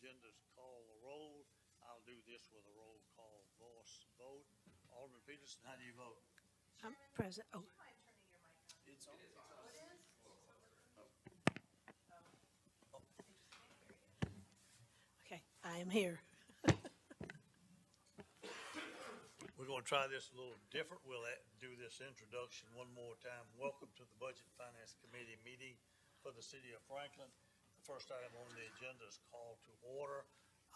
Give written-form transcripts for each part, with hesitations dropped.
agenda is call the roll. I'll do this with a roll call voice vote. Alderman Peterson, how do you vote? I'm present. Oh, It's on. okay. I am here. We're going to try this a little different. We'll do this introduction one more time. Welcome to the Budget and Finance Committee meeting for the city of Franklin. The first item on the agenda is call to order.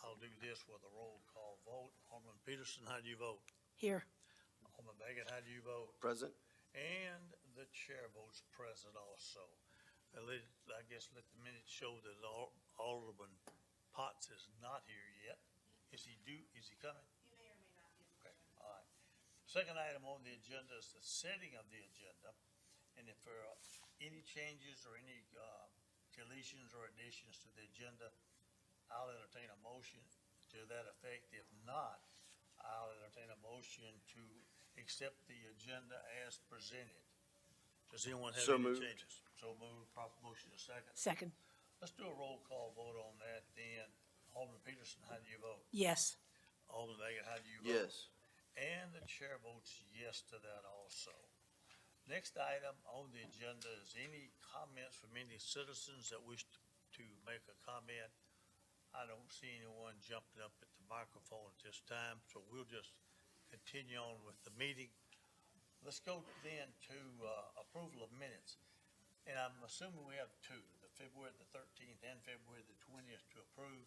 I'll do this with a roll call vote. Alderman Peterson, how do you vote? Here. Alderman Baggett, how do you vote? Present. And the chair votes present also. I guess let the minutes show that Alderman Potts is not here yet. Is he coming? You may or may not be. Okay, all right. Second item on the agenda is the setting of the agenda. And if there are any changes or any deletions or additions to the agenda, I'll entertain a motion to that effect. If not, I'll entertain a motion to accept the agenda as presented. Does anyone have So any moved. changes? So moved. Proper motion is second. Second. Let's do a roll call vote on that then. Alderman Peterson, how do you vote? Yes. Alderman Baggett, how do you vote? Yes. And the chair votes yes to that also. Next item on the agenda is any comments from any citizens that wish to make a comment. I don't see anyone jumping up at the microphone at this time, so we'll just continue on with the meeting. Let's go then to approval of minutes. And I'm assuming we have two, the February the 13th and February the 20th to approve.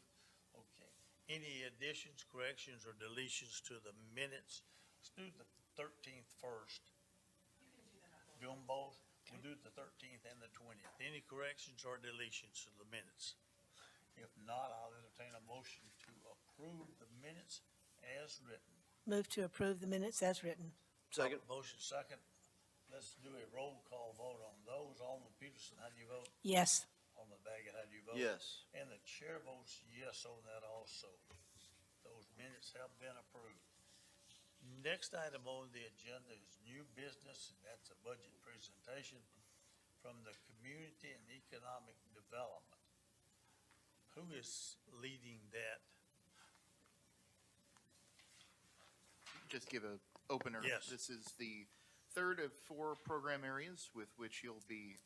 Okay. Any additions, corrections, or deletions to the minutes? Let's do the 13th first. You can do them at Do them both. We'll do the 13th and the 20th. Any corrections or deletions to the minutes? If not, I'll entertain a motion to approve the minutes as written. Move to approve the minutes as written. Second. Motion second. Let's do a roll call vote on those. Alderman Peterson, how do you vote? Yes. Alderman Baggett, how do you vote? Yes. And the chair votes yes on that also. Those minutes have been approved. Next item on the agenda is new business, and that's a budget presentation from the Community and Economic Development. Who is leading that? Just give a opener. Yes. This is the third of four program areas with which you'll be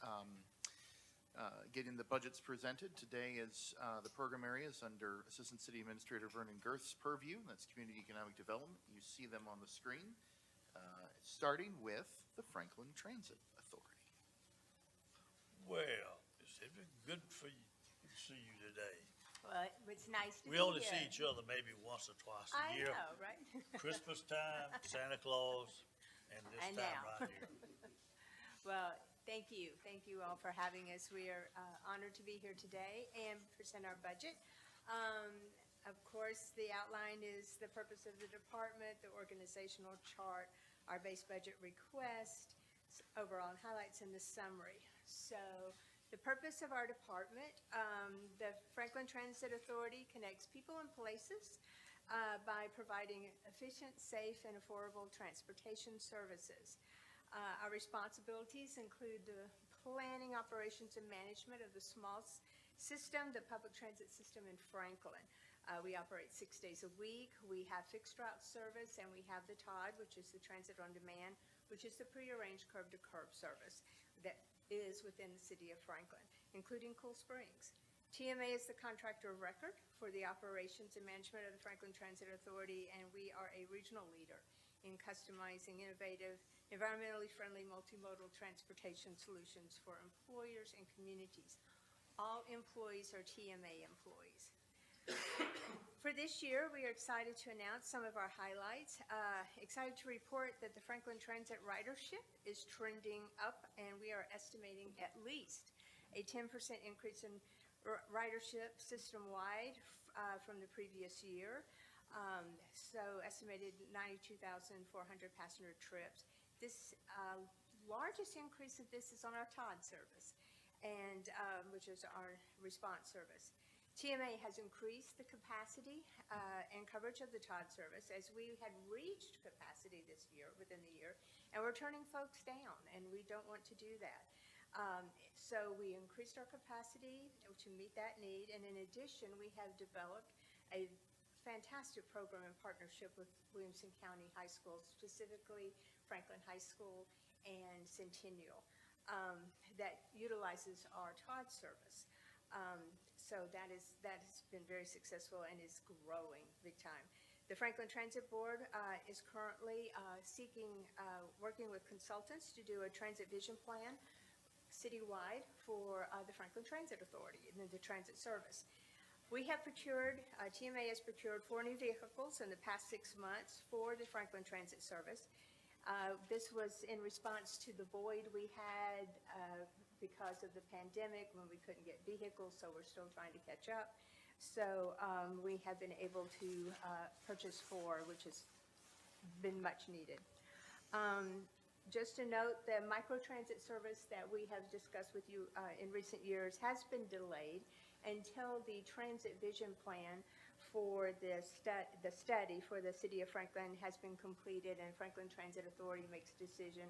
getting the budgets presented. Today is the program areas under Assistant City Administrator Vernon Girth's purview. That's Community Economic Development. You see them on the screen, starting with the Franklin Transit Authority. Well, it's been good for you to see you today. Well, it's nice to be We here. only see each other maybe once or twice a I year. know, right? Christmas time, Santa Claus, and this And time now. right here. Well, thank you. Thank you all for having us. We are honored to be here today and present our budget. Of course, the outline is the purpose of the department, the organizational chart, our base budget request, overall highlights, and the summary. So the purpose of our department, the Franklin Transit Authority connects people and places by providing efficient, safe, and affordable transportation services. Our responsibilities include the planning, operations, and management of the small system, the public transit system in Franklin. We operate 6 days a week. We have fixed route service, and we have the TOD, which is the Transit on Demand, which is the prearranged curb-to-curb service that is within the city of Franklin, including Cool Springs. TMA is the contractor of record for the operations and management of the Franklin Transit Authority, and we are a regional leader in customizing innovative, environmentally friendly multimodal transportation solutions for employers and communities. All employees are TMA employees. For this year, we are excited to announce some of our highlights. Excited to report that the Franklin Transit ridership is trending up, and we are estimating at least a 10% increase in ridership system-wide from the previous year. So estimated 92,400 passenger trips. This largest increase of this is on our TOD service, and which is our response service. TMA has increased the capacity and coverage of the TOD service as we had reached capacity this year, within the year, and we're turning folks down, and we don't want to do that. So we increased our capacity to meet that need, and in addition, we have developed a fantastic program in partnership with Williamson County High School, specifically Franklin High School and Centennial, that utilizes our TOD service. So that has been very successful and is growing big time. The Franklin Transit Board is currently working with consultants to do a transit vision plan citywide for the Franklin Transit Authority and the transit service. We have procured, TMA has procured 4 new vehicles in the past 6 months for the Franklin Transit Service. This was in response to the void we had because of the pandemic when we couldn't get vehicles, so we're still trying to catch up. So we have been able to purchase 4, which has been much needed. Just to note, the microtransit service that we have discussed with you in recent years has been delayed until the transit vision plan for the study for the city of Franklin has been completed, and Franklin Transit Authority makes a decision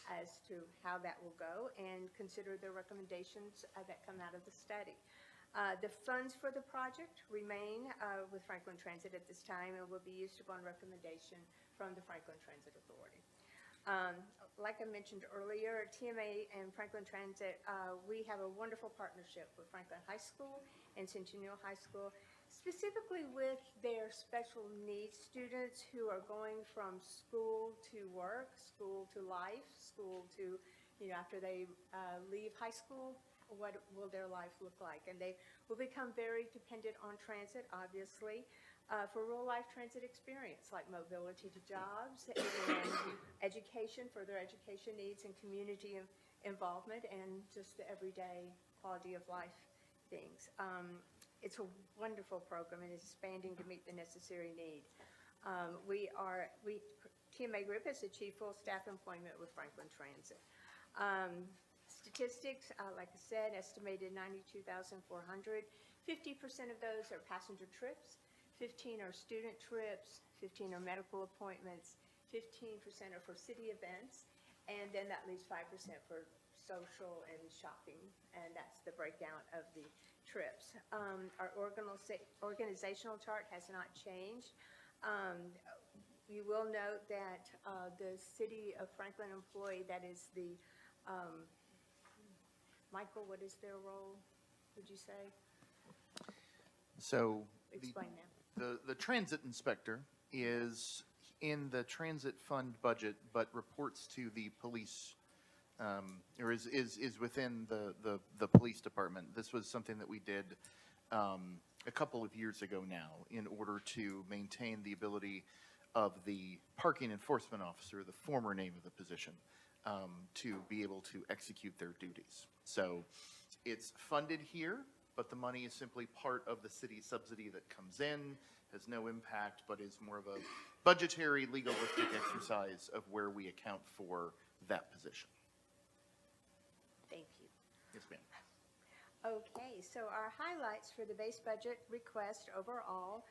as to how that will go and consider the recommendations that come out of the study. The funds for the project remain with Franklin Transit at this time and will be used upon recommendation from the Franklin Transit Authority. Like I mentioned earlier, TMA and Franklin Transit, we have a wonderful partnership with Franklin High School and Centennial High School, specifically with their special needs students who are going from school to work, school to life, school to, after they leave high school, what will their life look like? And they will become very dependent on transit, obviously, for real-life transit experience, like mobility to jobs and education, further education needs and community involvement, and just the everyday quality of life things. It's a wonderful program and is expanding to meet the necessary need. TMA Group has achieved full staff employment with Franklin Transit. Statistics, like I said, estimated 92,400. 50% of those are passenger trips. 15 are student trips, 15 are medical appointments, 15% are for city events, and then that leaves 5% for social and shopping, and that's the breakdown of the trips. Our organizational chart has not changed. You will note that the City of Franklin employee, that is the, Michael, what is their role, would you say? So Explain now. the transit inspector is in the transit fund budget, but reports to the police, or is within the police department. This was something that we did a couple of years ago now in order to maintain the ability of the parking enforcement officer, the former name of the position, to be able to execute their duties. So it's funded here, but the money is simply part of the city subsidy that comes in, has no impact, but is more of a budgetary, legalistic exercise of where we account for that position. Thank you. Yes, ma'am. Okay, so our highlights for the base budget request overall,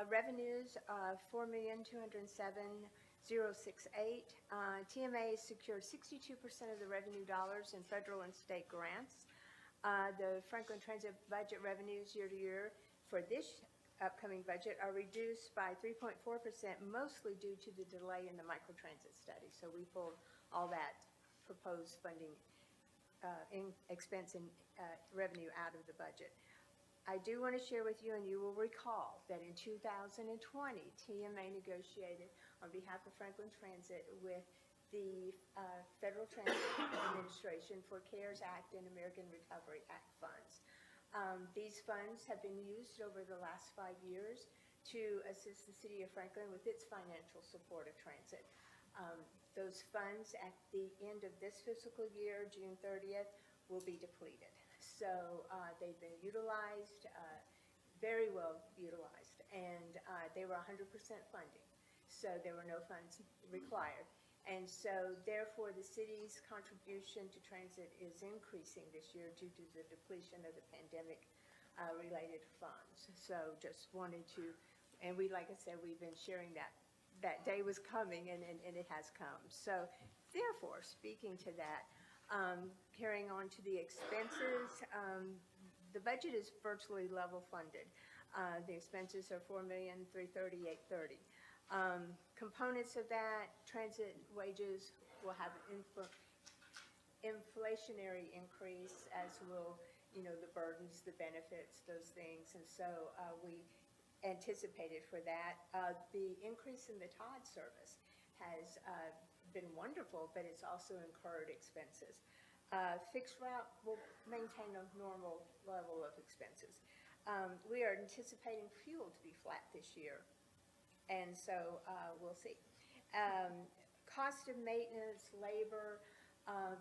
revenues of $4,207,068. TMA secured 62% of the revenue dollars in federal and state grants. The Franklin Transit budget revenues year to year for this upcoming budget are reduced by 3.4%, mostly due to the delay in the microtransit study. So we pulled all that proposed funding expense and revenue out of the budget. I do want to share with you, and you will recall, that in 2020, TMA negotiated on behalf of Franklin Transit with the Federal Transit Administration for CARES Act and American Recovery Act funds. These funds have been used over the last 5 years to assist the city of Franklin with its financial support of transit. Those funds at the end of this fiscal year, June 30th, will be depleted. So they've been utilized, very well utilized, and they were 100% funding. So there were no funds required. And so therefore, the city's contribution to transit is increasing this year due to the depletion of the pandemic related funds. So just wanted to, and we, like I said, we've been sharing that day was coming, and it has come. So therefore, speaking to that, Carrying on to the expenses, the budget is virtually level funded. The expenses are $4,338,30. Components of that, transit wages will have an inflationary increase, as will, the burdens, the benefits, those things. And so we anticipated for that. The increase in the Todd service has been wonderful, but it's also incurred expenses. Fixed route will maintain a normal level of expenses. We are anticipating fuel to be flat this year, and so we'll see. Cost of maintenance, labor,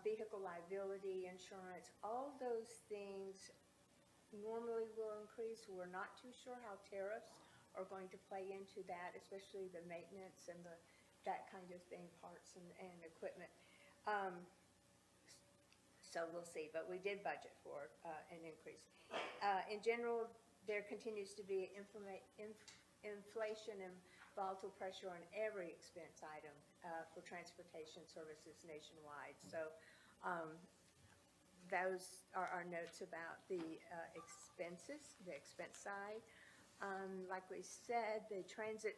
vehicle liability, insurance, all those things normally will increase. We're not too sure how tariffs are going to play into that, especially the maintenance and that kind of thing, parts and equipment. So we'll see, but we did budget for an increase. In general, there continues to be inflation and volatile pressure on every expense item for transportation services nationwide. So those are our notes about the expenses, the expense side. Like we said, the transit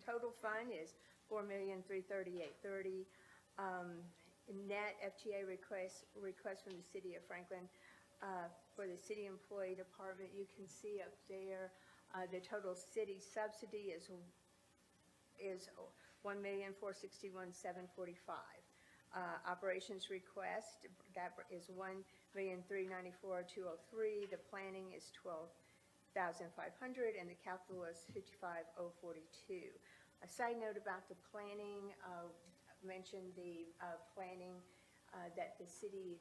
total fund is $4,338,30. Net FTA request from the city of Franklin for the city employee department. You can see up there the total city subsidy is $1,461,745. Operations request, that is $1,394,203. The planning is $12,500, and the capital is $55,042. A side note about the planning, mentioned the planning that the city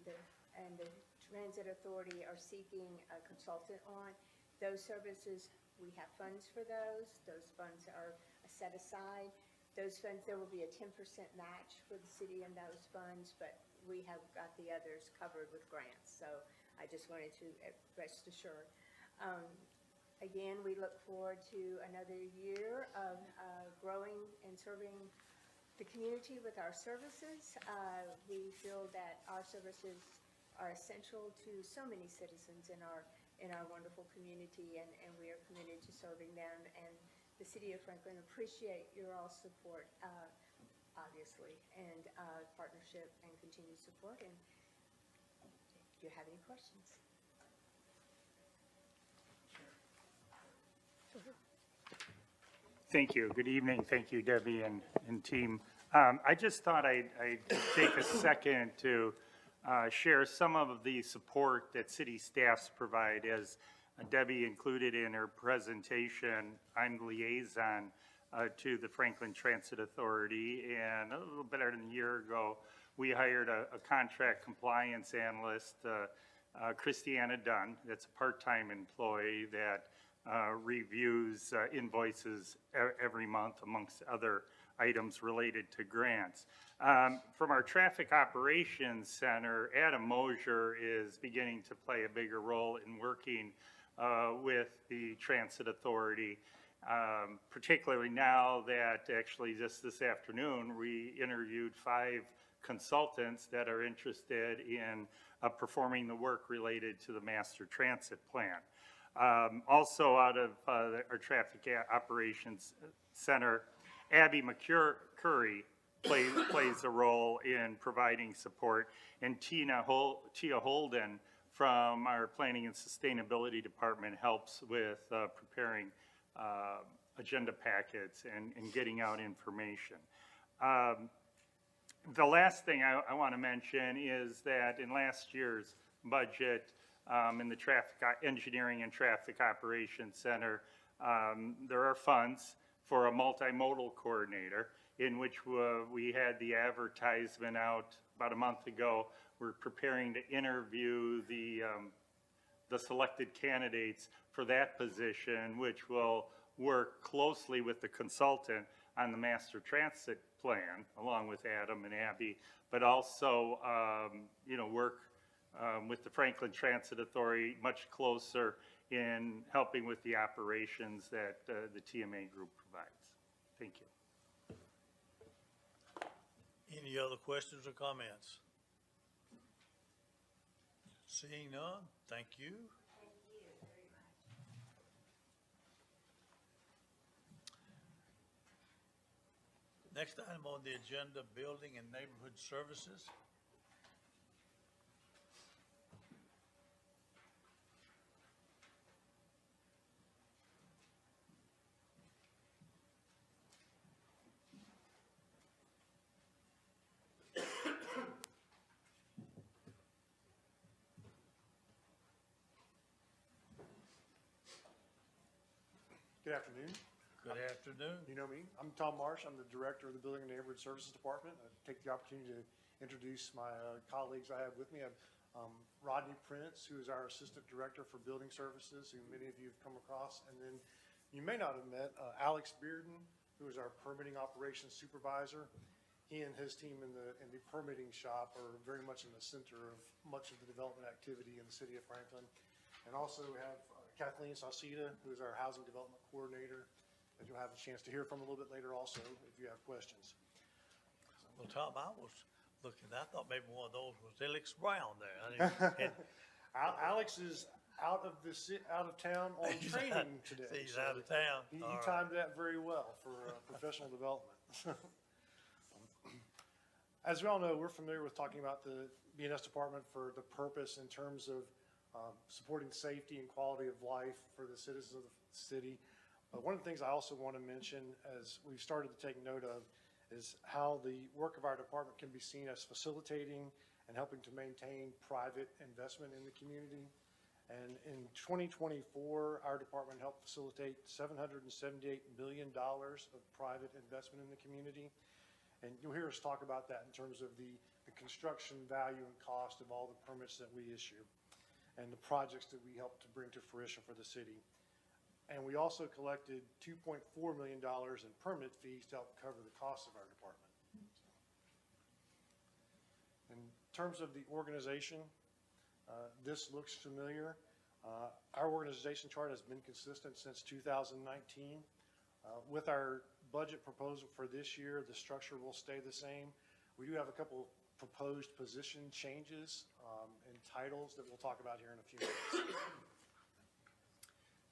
and the Transit Authority are seeking a consultant on. Those services, we have funds for those. Those funds are set aside. Those funds, there will be a 10% match for the city in those funds, but we have got the others covered with grants. So I just wanted to rest assured. Again, we look forward to another year of growing and serving the community with our services. We feel that our services are essential to so many citizens in our wonderful community, and we are committed to serving them. And the City of Franklin appreciate your all support, obviously, and partnership and continued support. And do you have any questions? Thank you. Good evening. Thank you, Debbie and team. I just thought I'd take a second to share some of the support that city staffs provide. As Debbie included in her presentation, I'm the liaison to the Franklin Transit Authority, and a little better than a year ago, we hired a contract compliance analyst, Christiana Dunn. That's a part-time employee that reviews invoices every month, amongst other items related to grants. From our Traffic Operations Center, Adam Mosier is beginning to play a bigger role in working with the Transit Authority, particularly now that actually just this afternoon we interviewed 5 consultants that are interested in performing the work related to the Master Transit Plan. Also out of our Traffic Operations Center, Abby McCurry plays a role in providing support, and Tia Holden from our Planning and Sustainability Department helps with preparing agenda packets and getting out information. The last thing I want to mention is that in last year's budget, in the Engineering and Traffic Operations Center, there are funds for a multimodal coordinator, in which we had the advertisement out about a month ago. We're preparing to interview the selected candidates for that position, which will work closely with the consultant on the Master Transit Plan, along with Adam and Abby, but also work with the Franklin Transit Authority much closer in helping with the operations that the TMA group provides. Thank you. Any other questions or comments? Seeing none, thank you. Next item on the agenda, Building and Neighborhood Services. Good afternoon. Good afternoon. You know me. I'm Tom Marsh. I'm the Director of the Building and Neighborhood Services Department. I take the opportunity to introduce my colleagues I have with me. I have Rodney Prince, who is our Assistant Director for Building Services, who many of you have come across. And then you may not have met Alex Bearden, who is our Permitting Operations Supervisor. He and his team in the permitting shop are very much in the center of much of the development activity in the city of Franklin. And also we have Kathleen Sauceda, who is our Housing Development Coordinator, that you'll have a chance to hear from a little bit later also if you have questions. Well, Tom, I was looking, I thought maybe one of those was Alex Brown there. I didn't- Alex is out of town on training today. He's so out of town. He All right. timed that very well for professional development. As we all know, we're familiar with talking about the BNS department for the purpose in terms of supporting safety and quality of life for the citizens of the city. But one of the things I also want to mention, as we've started to take note of, is how the work of our department can be seen as facilitating and helping to maintain private investment in the community. And in 2024, our department helped facilitate $778 million of private investment in the community. And you'll hear us talk about that in terms of the construction value and cost of all the permits that we issue and the projects that we help to bring to fruition for the city. And we also collected $2.4 million in permit fees to help cover the costs of our department. In terms of the organization, this looks familiar. Our organization chart has been consistent since 2019. With our budget proposal for this year, the structure will stay the same. We do have a couple proposed position changes and titles that we'll talk about here in a few minutes.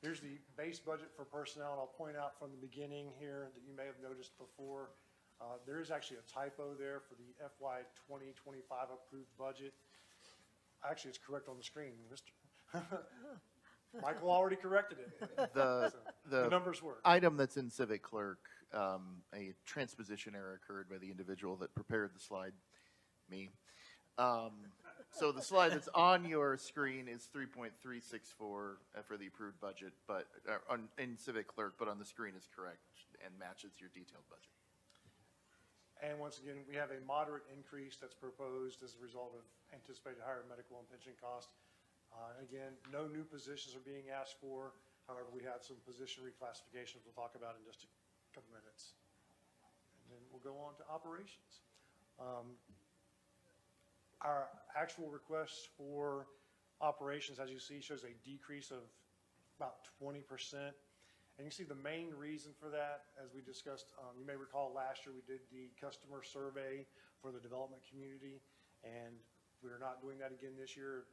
Here's the base budget for personnel, and I'll point out from the beginning here that you may have noticed before, there is actually a typo there for the FY 2025 approved budget. Actually, it's correct on the screen, Mr. Michael already corrected it. The, The the numbers work. item that's in Civic Clerk, a transposition error occurred by the individual that prepared the slide, me. So the slide that's on your screen is 3.364 for the approved budget, but in Civic Clerk, but on the screen is correct and matches your detailed budget. And once again, we have a moderate increase that's proposed as a result of anticipated higher medical and pension costs. Again, no new positions are being asked for. However, we have some position reclassifications we'll talk about in just a couple minutes. And then we'll go on to operations. Our actual requests for operations, as you see, shows a decrease of about 20%. And you see the main reason for that, as we discussed, you may recall last year we did the customer survey for the development community, and we're not doing that again this year.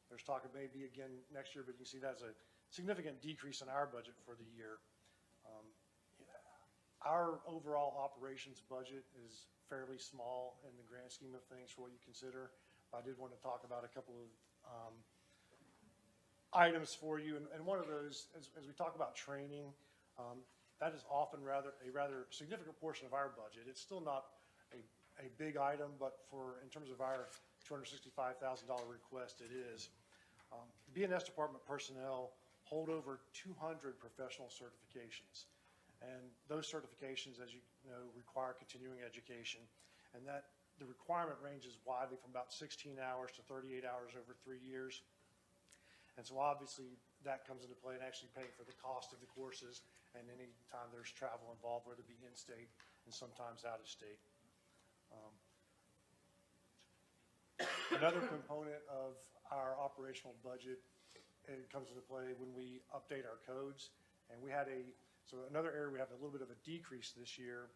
There's talk of maybe again next year, but you can see that's a significant decrease in our budget for the year. Our overall operations budget is fairly small in the grand scheme of things for what you consider. I did want to talk about a couple of items for you, and one of those, as we talk about training, that is often a rather significant portion of our budget. It's still not a big item, but in terms of our $265,000 request, it is. BNS department personnel hold over 200 professional certifications. And those certifications, as you know, require continuing education. And that the requirement ranges widely from about 16 hours to 38 hours over 3 years. And so obviously that comes into play in actually paying for the cost of the courses and any time there's travel involved, whether it be in-state and sometimes out-of-state. Another component of our operational budget, it comes into play when we update our codes. And we had so another area we have a little bit of a decrease this year.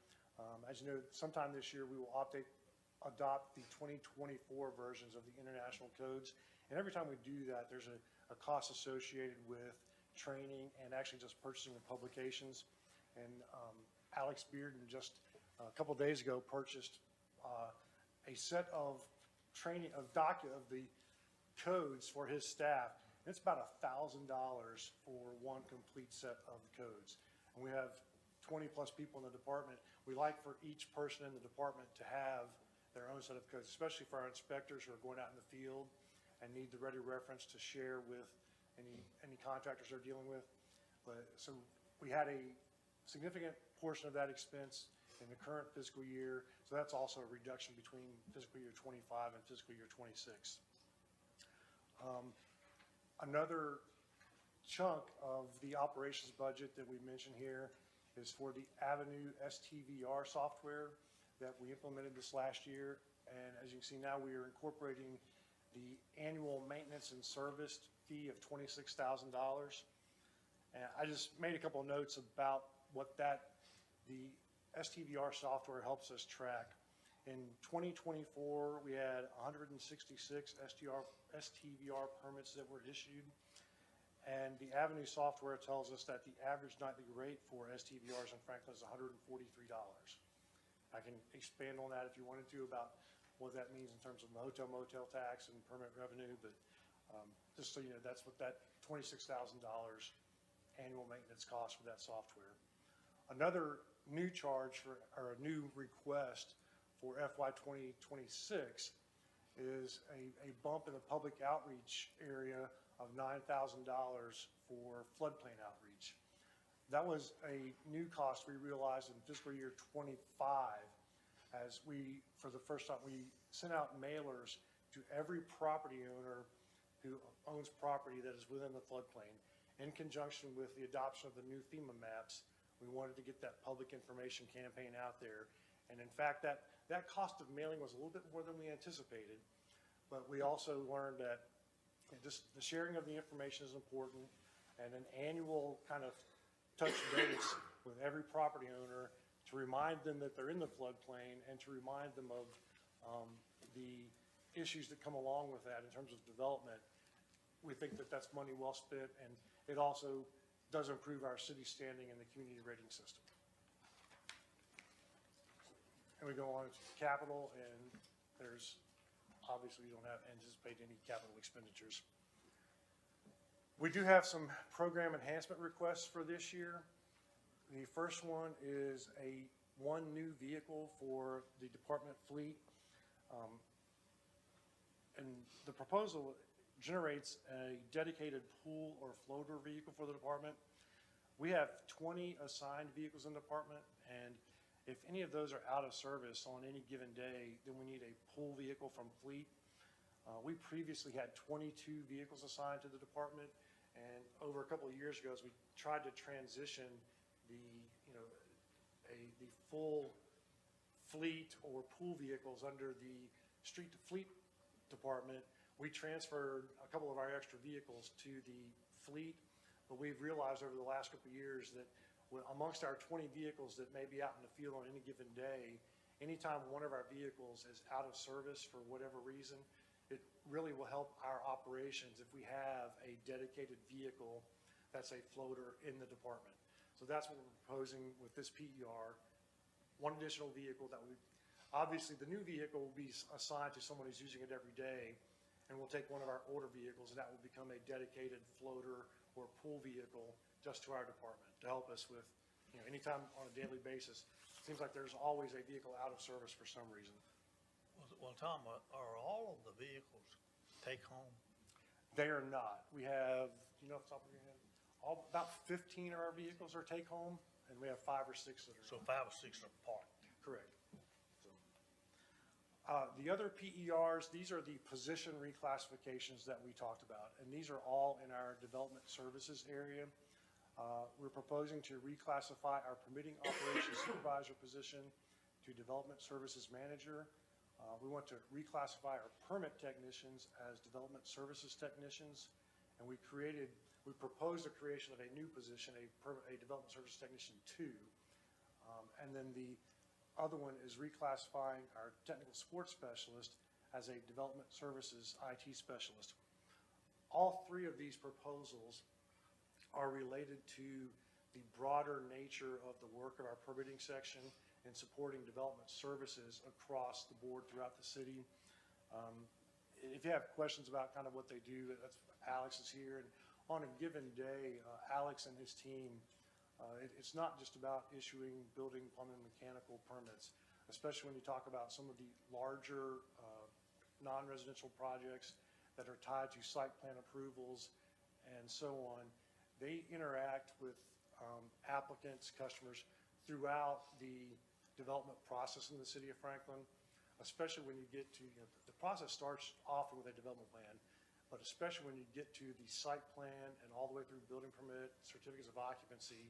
As you know, sometime this year we will adopt the 2024 versions of the international codes. And every time we do that, there's a cost associated with training and actually just purchasing of publications. And Alex Bearden just a couple days ago purchased a set of training, of the codes for his staff. It's about $1,000 for one complete set of the codes. And we have 20-plus people in the department. We like for each person in the department to have their own set of codes, especially for our inspectors who are going out in the field and need the ready reference to share with any contractors they're dealing with. But, so we had a significant portion of that expense in the current fiscal year. So that's also a reduction between fiscal year 25 and fiscal year 26. Another chunk of the operations budget that we mentioned here is for the Avenue STVR software that we implemented this last year. And as you can see now, we are incorporating the annual maintenance and service fee of $26,000. And I just made a couple of notes about what the STVR software helps us track. In 2024, we had 166 STVR permits that were issued. And the Avenue software tells us that the average nightly rate for STVRs in Franklin is $143. I can expand on that if you wanted to about what that means in terms of hotel motel tax and permit revenue, but just so you know, that's what that $26,000 annual maintenance cost for that software. Another new charge or a new request for FY 2026 is a bump in the public outreach area of $9,000 for floodplain outreach. That was a new cost we realized in fiscal year 25 as we, for the first time, we sent out mailers to every property owner who owns property that is within the floodplain. In conjunction with the adoption of the new FEMA maps, we wanted to get that public information campaign out there. And in fact, that cost of mailing was a little bit more than we anticipated, but we also learned that just the sharing of the information is important, and an annual kind of touch base with every property owner to remind them that they're in the floodplain and to remind them of the issues that come along with that in terms of development. We think that that's money well spent, and it also does improve our city standing in the community rating system. And we go on to capital, and there's, obviously, we don't anticipate any capital expenditures. We do have some program enhancement requests for this year. The first one is one new vehicle for the department fleet. And the proposal generates a dedicated pool or floater vehicle for the department. We have 20 assigned vehicles in the department, and if any of those are out of service on any given day, then we need a pool vehicle from fleet. We previously had 22 vehicles assigned to the department, and over a couple of years ago, as we tried to transition the full fleet or pool vehicles under the street to fleet department, we transferred a couple of our extra vehicles to the fleet. But we've realized over the last couple of years that amongst our 20 vehicles that may be out in the field on any given day, anytime one of our vehicles is out of service for whatever reason, it really will help our operations if we have a dedicated vehicle that's a floater in the department. So that's what we're proposing with this PER. One additional vehicle that obviously the new vehicle will be assigned to someone who's using it every day, and we'll take one of our older vehicles and that will become a dedicated floater or pool vehicle just to our department to help us with, anytime on a daily basis. It seems like there's always a vehicle out of service for some reason. Well, Tom, are all of the vehicles take home? They are not. We have, off the top of your head, about 15 of our vehicles are take home, and we have 5 or 6 that are. So 5 or 6 are parked. Correct. The other PERs, these are the position reclassifications that we talked about, and these are all in our development services area. We're proposing to reclassify our permitting operations supervisor position to development services manager. We want to reclassify our permit technicians as development services technicians, and we proposed the creation of a new position, a development services technician 2. And then the other one is reclassifying our technical support specialist as a development services IT specialist. All three of these proposals are related to the broader nature of the work of our permitting section and supporting development services across the board throughout the city. If you have questions about kind of what they do, that's, Alex is here. And on a given day, Alex and his team, it's not just about issuing building, plumbing, mechanical permits, especially when you talk about some of the larger non-residential projects that are tied to site plan approvals and so on. They interact with applicants, customers throughout the development process in the city of Franklin, especially when you get to, the process starts often with a development plan, but especially when you get to the site plan and all the way through building permit, certificates of occupancy,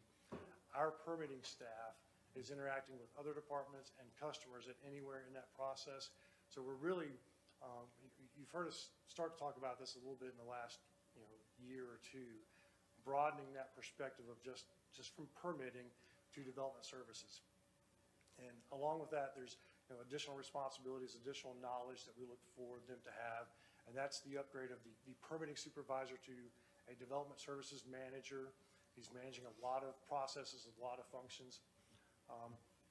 our permitting staff is interacting with other departments and customers at anywhere in that process. So we're really, you've heard us start to talk about this a little bit in the last, year or two, broadening that perspective of just from permitting to development services. And along with that, there's additional responsibilities, additional knowledge that we look for them to have, and that's the upgrade of the permitting supervisor to a development services manager. He's managing a lot of processes, a lot of functions.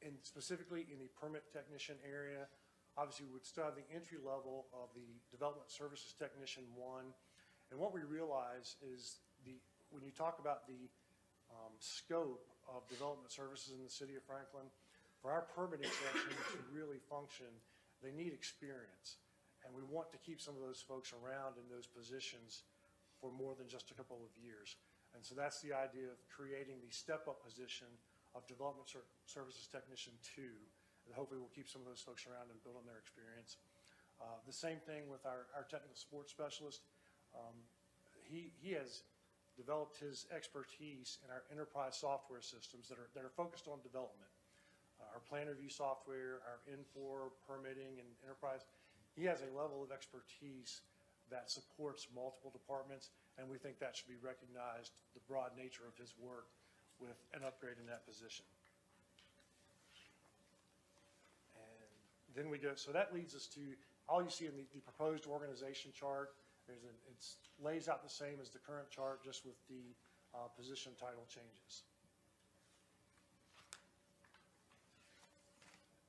And specifically in the permit technician area, obviously we would still have the entry level of the development services technician 1. And what we realize is when you talk about the scope of development services in the city of Franklin, for our permitting section to really function, they need experience. And we want to keep some of those folks around in those positions for more than just a couple of years. And so that's the idea of creating the step-up position of development services technician 2. And hopefully we'll keep some of those folks around and build on their experience. The same thing with our technical support specialist. He has developed his expertise in our enterprise software systems that are focused on development. Our plan review software, our N4 permitting and enterprise, he has a level of expertise that supports multiple departments, and we think that should be recognized, the broad nature of his work, with an upgrade in that position. And then we go, so that leads us to, all you see in the proposed organization chart, it lays out the same as the current chart, just with the position title changes.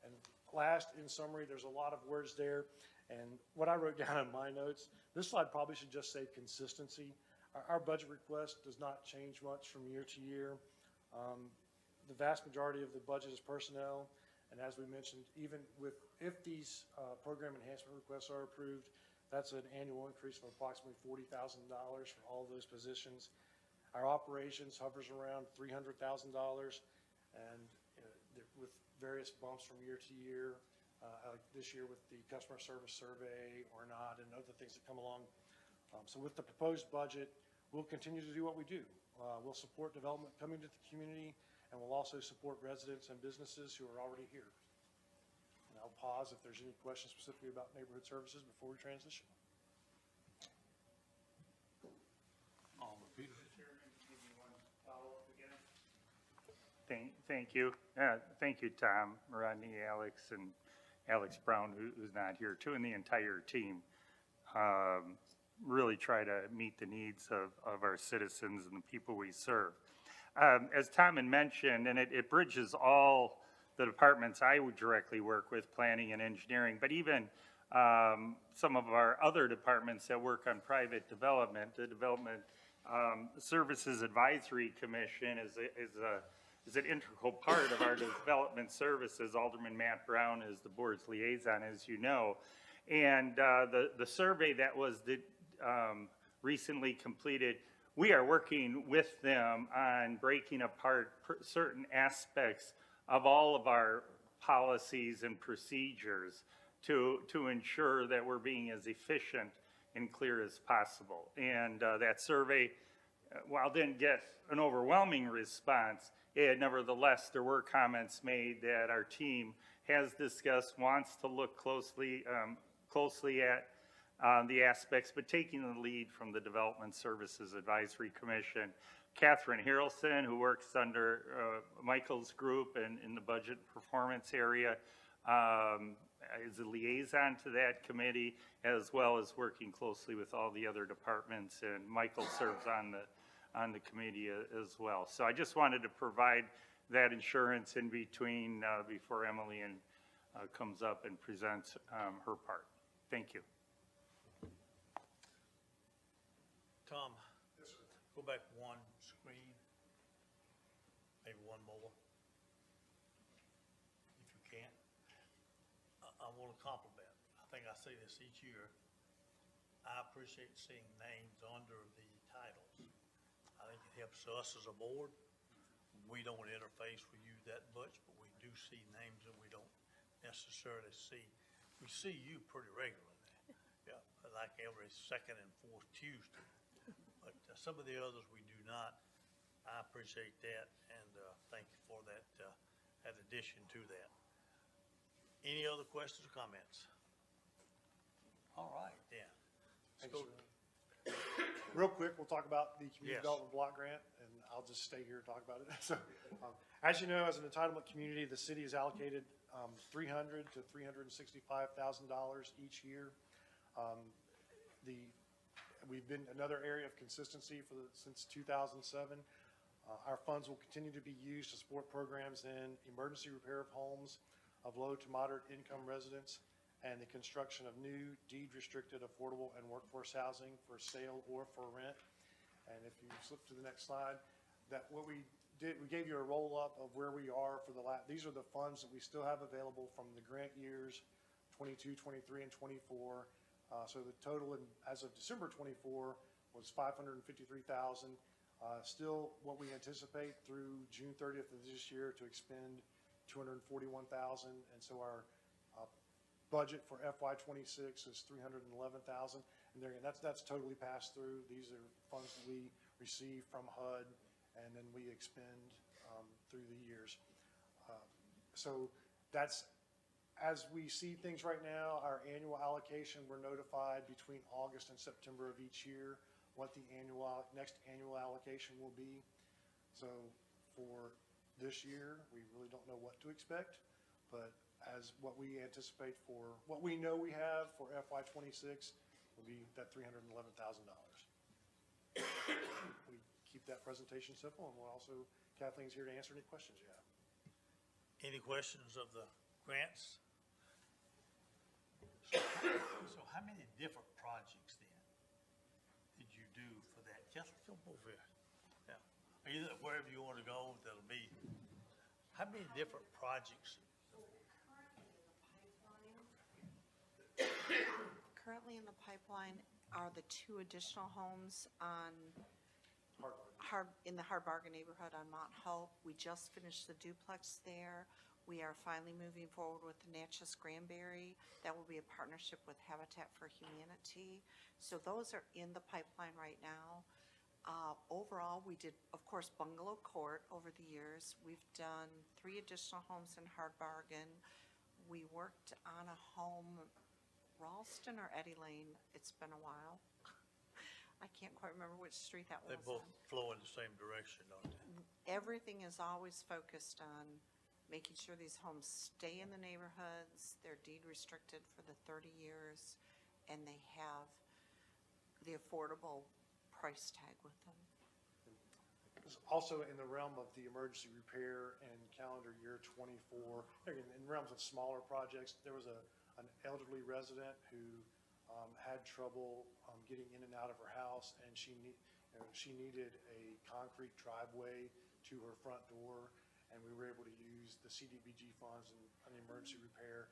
And last, in summary, there's a lot of words there. And what I wrote down in my notes, this slide probably should just say consistency. Our budget request does not change much from year to year. The vast majority of the budget is personnel. And as we mentioned, even if these program enhancement requests are approved, that's an annual increase of approximately $40,000 for all of those positions. Our operations hovers around $300,000, and with various bumps from year to year, like this year with the customer service survey or not, and other things that come along. So with the proposed budget, we'll continue to do what we do. We'll support development coming to the community, and we'll also support residents and businesses who are already here. And I'll pause if there's any questions specifically about neighborhood services before we transition. Thank you. Thank you, Tom, Rodney, Alex, and Alex Brown, who's not here, too, and the entire team. Really try to meet the needs of our citizens and the people we serve. As Tom had mentioned, and it bridges all the departments I would directly work with, planning and engineering, but even some of our other departments that work on private development. The Development Services Advisory Commission is an integral part of our development services. Alderman Matt Brown is the board's liaison, as you know. And the survey that was recently completed, we are working with them on breaking apart certain aspects of all of our policies and procedures to ensure that we're being as efficient and clear as possible. And that survey, while it didn't get an overwhelming response, nevertheless, there were comments made that our team has discussed, wants to look closely at the aspects, but taking the lead from the Development Services Advisory Commission. Catherine Harrelson, who works under Michael's group and in the budget performance area, as a liaison to that committee, as well as working closely with all the other departments, and Michael serves on the committee as well. So I just wanted to provide that insurance in between, before Emily comes up and presents her part. Thank you. Tom? Go back one screen, maybe one more, if you can. I want to compliment, I think I say this each year, I appreciate seeing names under the titles. I think it helps us as a board. We don't interface with you that much, but we do see names that we don't necessarily see. We see you pretty regularly, yeah, like every second and fourth Tuesday. But some of the others we do not. I appreciate that, and thank you for that, that addition to that. Any other questions or comments? All right, then. Let's Thanks, go. Real quick, we'll talk about the Yes. community development block grant, and I'll just stay here and talk about it. So, as you know, as an entitlement community, the city has allocated $300,000 to $365,000 each year. We've been another area of consistency since 2007. Our funds will continue to be used to support programs in emergency repair of homes of low to moderate income residents and the construction of new deed-restricted affordable and workforce housing for sale or for rent. And if you flip to the next slide, that what we did, we gave you a roll-up of where we are for these are the funds that we still have available from the grant years 22, 23, and 24. So the total as of December 24 was $553,000. Still what we anticipate through June 30th of this year to expend $241,000. And so our budget for FY '26 is $311,000. And there again, that's totally passed through. These are funds that we receive from HUD and then we expend through the years. So that's, as we see things right now, our annual allocation, we're notified between August and September of each year what the next annual allocation will be. So for this year, we really don't know what to expect, but as what we anticipate for, what we know we have for FY '26 will be that $311,000. We keep that presentation simple, and we'll also, Kathleen's here to answer any questions you have. Any questions of the grants? So how many different projects then did you do for that? Kathleen, come over here. Yeah. Either wherever you want to go, that'll be, how many different projects? Currently in the pipeline are the 2 additional homes on in the Hard Bargain neighborhood on Mount Hope. We just finished the duplex there. We are finally moving forward with the Natchez Granbury. That will be a partnership with Habitat for Humanity. So those are in the pipeline right now. Overall, we did, of course, Bungalow Court over the years. We've done 3 additional homes in Hard Bargain. We worked on a home, Ralston or Eddie Lane. It's been a while. I can't quite remember which street that was They both on. flow in the same direction, don't they? Everything is always focused on making sure these homes stay in the neighborhoods, they're deed restricted for the 30 years, and they have the affordable price tag with them. Also in the realm of the emergency repair and calendar year '24, again, in realms of smaller projects, there was an elderly resident who had trouble getting in and out of her house, and she needed a concrete driveway to her front door, and we were able to use the CDBG funds and an emergency repair.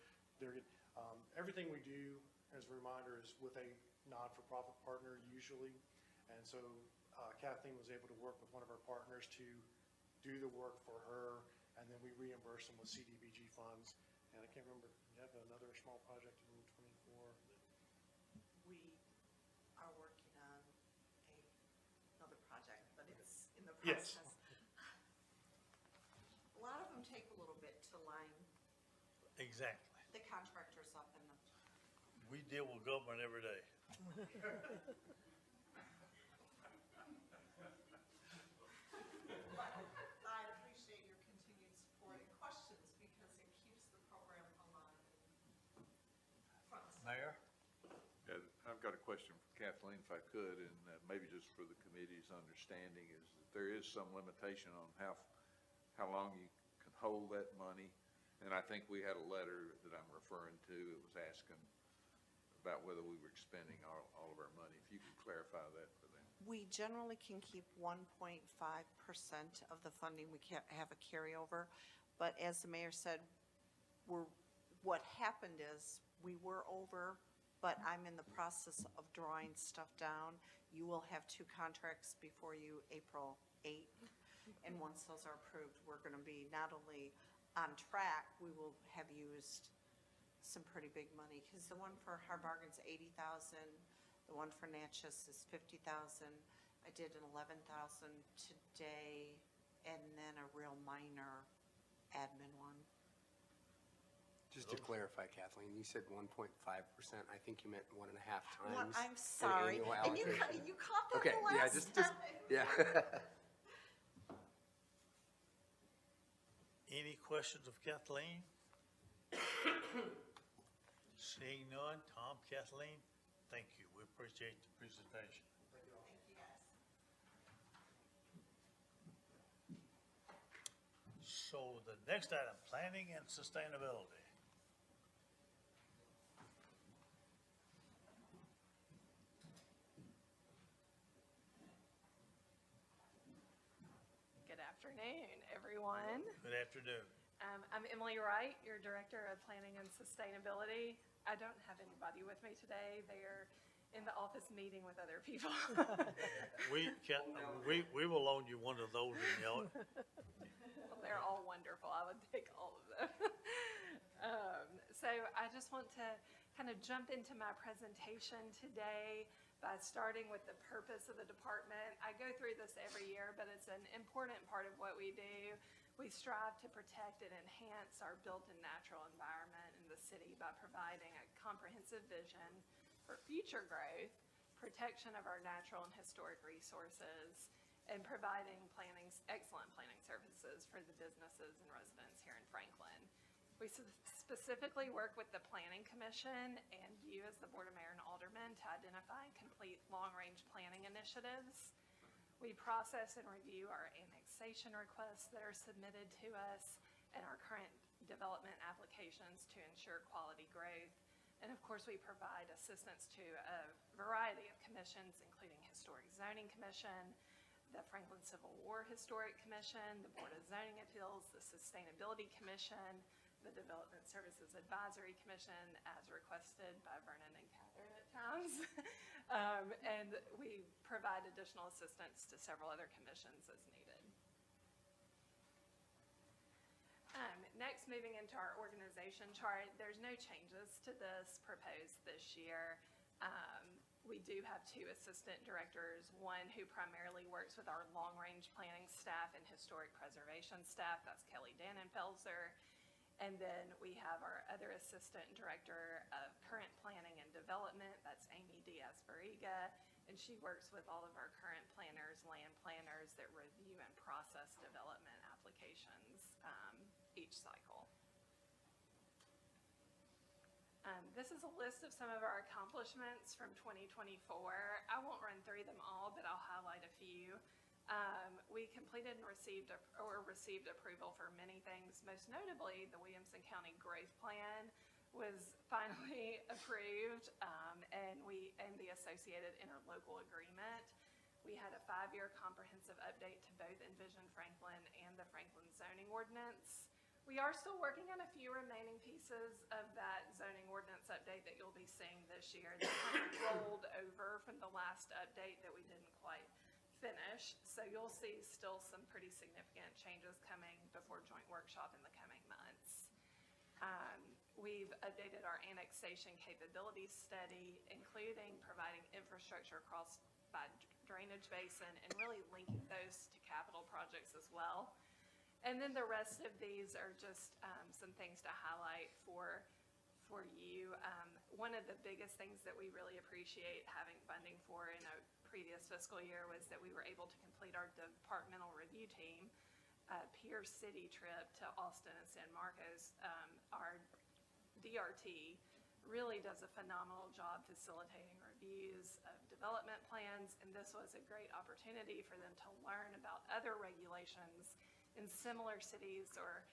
Everything we do, as a reminder, is with a not-for-profit partner usually, and so Kathleen was able to work with one of our partners to do the work for her, and then we reimburse them with CDBG funds. And I can't remember, you have another small project in '24? We are working on another project, but it's in the Yes. process. A lot of them take a little bit to line Exactly. the contractors up and We deal with government every day. I appreciate your continued support and questions because it keeps the program alive. Mayor? Yeah, I've got a question for Kathleen, if I could, and maybe just for the committee's understanding, is that there is some limitation on how long you can hold that money. And I think we had a letter that I'm referring to, it was asking about whether we were expending all of our money. If you could clarify that for them. We generally can keep 1.5% of the funding. We can't have a carryover. But as the mayor said, what happened is we were over, but I'm in the process of drawing stuff down. You will have 2 contracts before you April 8th. And once those are approved, we're going to be not only on track, we will have used some pretty big money. Because the one for Hard Bargain's 80,000, the one for Natchez is 50,000. I did an 11,000 today, and then a real minor admin one. Just to clarify, Kathleen, you said 1.5%. I think you meant 1.5 times. Well, I'm sorry. An annual And you allocation. you caught that Okay, the yeah, last just, time. yeah. Any questions of Kathleen? Seeing none, Tom, Kathleen, thank you. We appreciate the presentation. So the next item, planning and sustainability. Good afternoon, everyone. Good afternoon. I'm Emily Wright, your Director of Planning and Sustainability. I don't have anybody with me today. They're in the office meeting with other people. We will loan you one of those in the They're all wonderful. I would take all of them. So I just want to kind of jump into my presentation today by starting with the purpose of the department. I go through this every year, but it's an important part of what we do. We strive to protect and enhance our built and natural environment in the city by providing a comprehensive vision for future growth, protection of our natural and historic resources, and providing excellent planning services for the businesses and residents here in Franklin. We specifically work with the Planning Commission and you as the Board of Mayor and Aldermen to identify and complete long-range planning initiatives. We process and review our annexation requests that are submitted to us and our current development applications to ensure quality growth. And of course, we provide assistance to a variety of commissions, including Historic Zoning Commission, the Franklin Civil War Historic Commission, the Board of Zoning Appeals, the Sustainability Commission, the Development Services Advisory Commission, as requested by Vernon and Catherine at times. And we provide additional assistance to several other commissions as needed. Next, moving into our organization chart, there's no changes to this proposed this year. We do have 2 assistant directors, one who primarily works with our long-range planning staff and historic preservation staff, that's Kelly Dannenfelser. And then we have our other assistant director of current planning and development, that's Amy Diaz-Barriga, and she works with all of our current planners, land planners that review and process development applications each cycle. This is a list of some of our accomplishments from 2024. I won't run through them all, but I'll highlight a few. We completed and received approval for many things. Most notably, the Williamson County Growth Plan was finally approved, and the associated interlocal agreement. We had a 5-year comprehensive update to both Envision Franklin and the Franklin zoning ordinance. We are still working on a few remaining pieces of that zoning ordinance update that you'll be seeing this year. They kind of rolled over from the last update that we didn't quite finish. So you'll see still some pretty significant changes coming before joint workshop in the coming months. We've updated our annexation capability study, including providing infrastructure across by drainage basin and really linking those to capital projects as well. And then the rest of these are just some things to highlight for you. One of the biggest things that we really appreciate having funding for in a previous fiscal year was that we were able to complete our departmental review team Pier City trip to Austin and San Marcos. Our DRT really does a phenomenal job facilitating reviews of development plans, and this was a great opportunity for them to learn about other regulations in similar cities or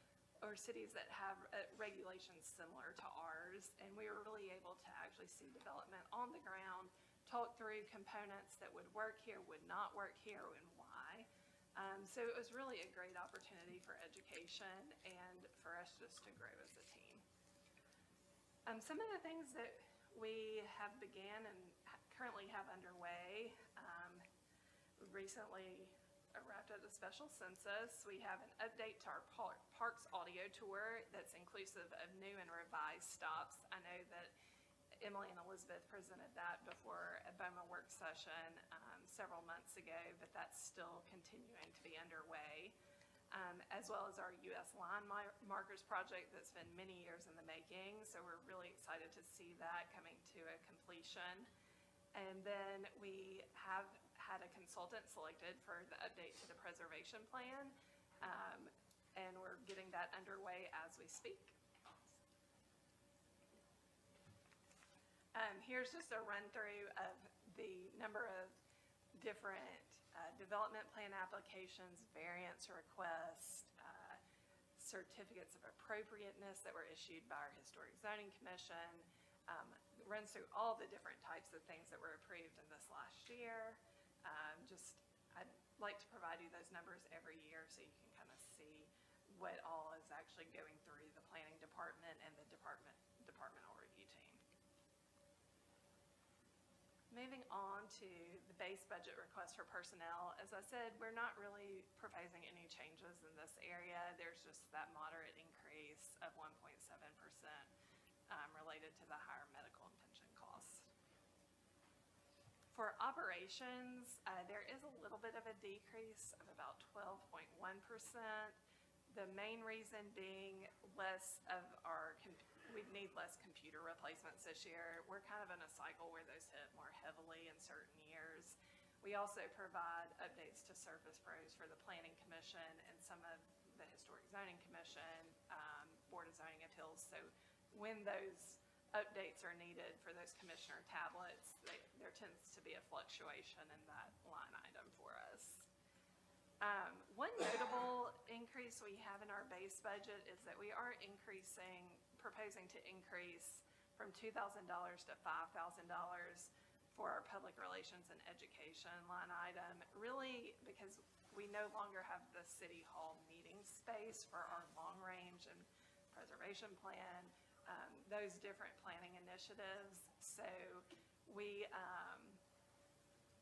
cities that have regulations similar to ours. And we were really able to actually see development on the ground, talk through components that would work here, would not work here, and why. So it was really a great opportunity for education and for us just to grow as a team. Some of the things that we have began and currently have underway, recently wrapped up the special census. We have an update to our parks audio tour that's inclusive of new and revised stops. I know that Emily and Elizabeth presented that before a BOMA work session several months ago, but that's still continuing to be underway. As well as our U.S. line markers project that's been many years in the making. So we're really excited to see that coming to a completion. And then we have had a consultant selected for the update to the preservation plan. And we're getting that underway as we speak. Here's just a run through of the number of different development plan applications, variance requests, certificates of appropriateness that were issued by our Historic Zoning Commission. Runs through all the different types of things that were approved in this last year. I'd like to provide you those numbers every year so you can kind of see what all is actually going through the planning department and the departmental review team. Moving on to the base budget request for personnel. As I said, we're not really proposing any changes in this area. There's just that moderate increase of 1.7% related to the higher medical and pension costs. For operations, there is a little bit of a decrease of about 12.1%. The main reason being we need less computer replacements this year. We're kind of in a cycle where those hit more heavily in certain years. We also provide updates to Surface Pros for the Planning Commission and some of the Historic Zoning Commission, Board of Zoning Appeals. So when those updates are needed for those commissioner tablets, there tends to be a fluctuation in that line item for us. One notable increase we have in our base budget is that we are proposing to increase from $2,000 to $5,000 for our public relations and education line item, really because we no longer have the city hall meeting space for our long range and preservation plan, those different planning initiatives. So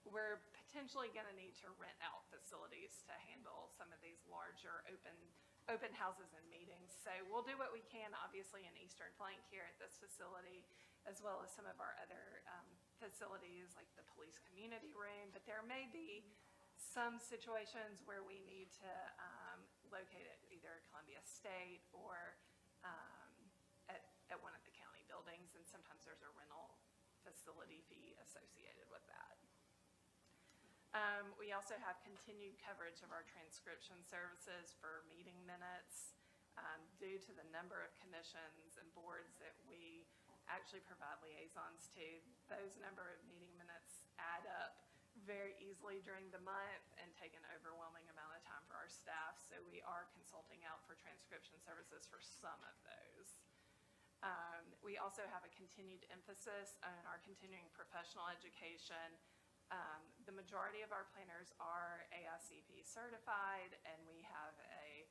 we're potentially going to need to rent out facilities to handle some of these larger open houses and meetings. So we'll do what we can, obviously, in Eastern Flank here at this facility, as well as some of our other facilities like the police community room. But there may be some situations where we need to locate at either Columbia State or at one of the county buildings, and sometimes there's a rental facility fee associated with that. We also have continued coverage of our transcription services for meeting minutes. Due to the number of commissions and boards that we actually provide liaisons to, those number of meeting minutes add up very easily during the month and take an overwhelming amount of time for our staff. So we are consulting out for transcription services for some of those. We also have a continued emphasis on our continuing professional education. The majority of our planners are AICP certified, and we have a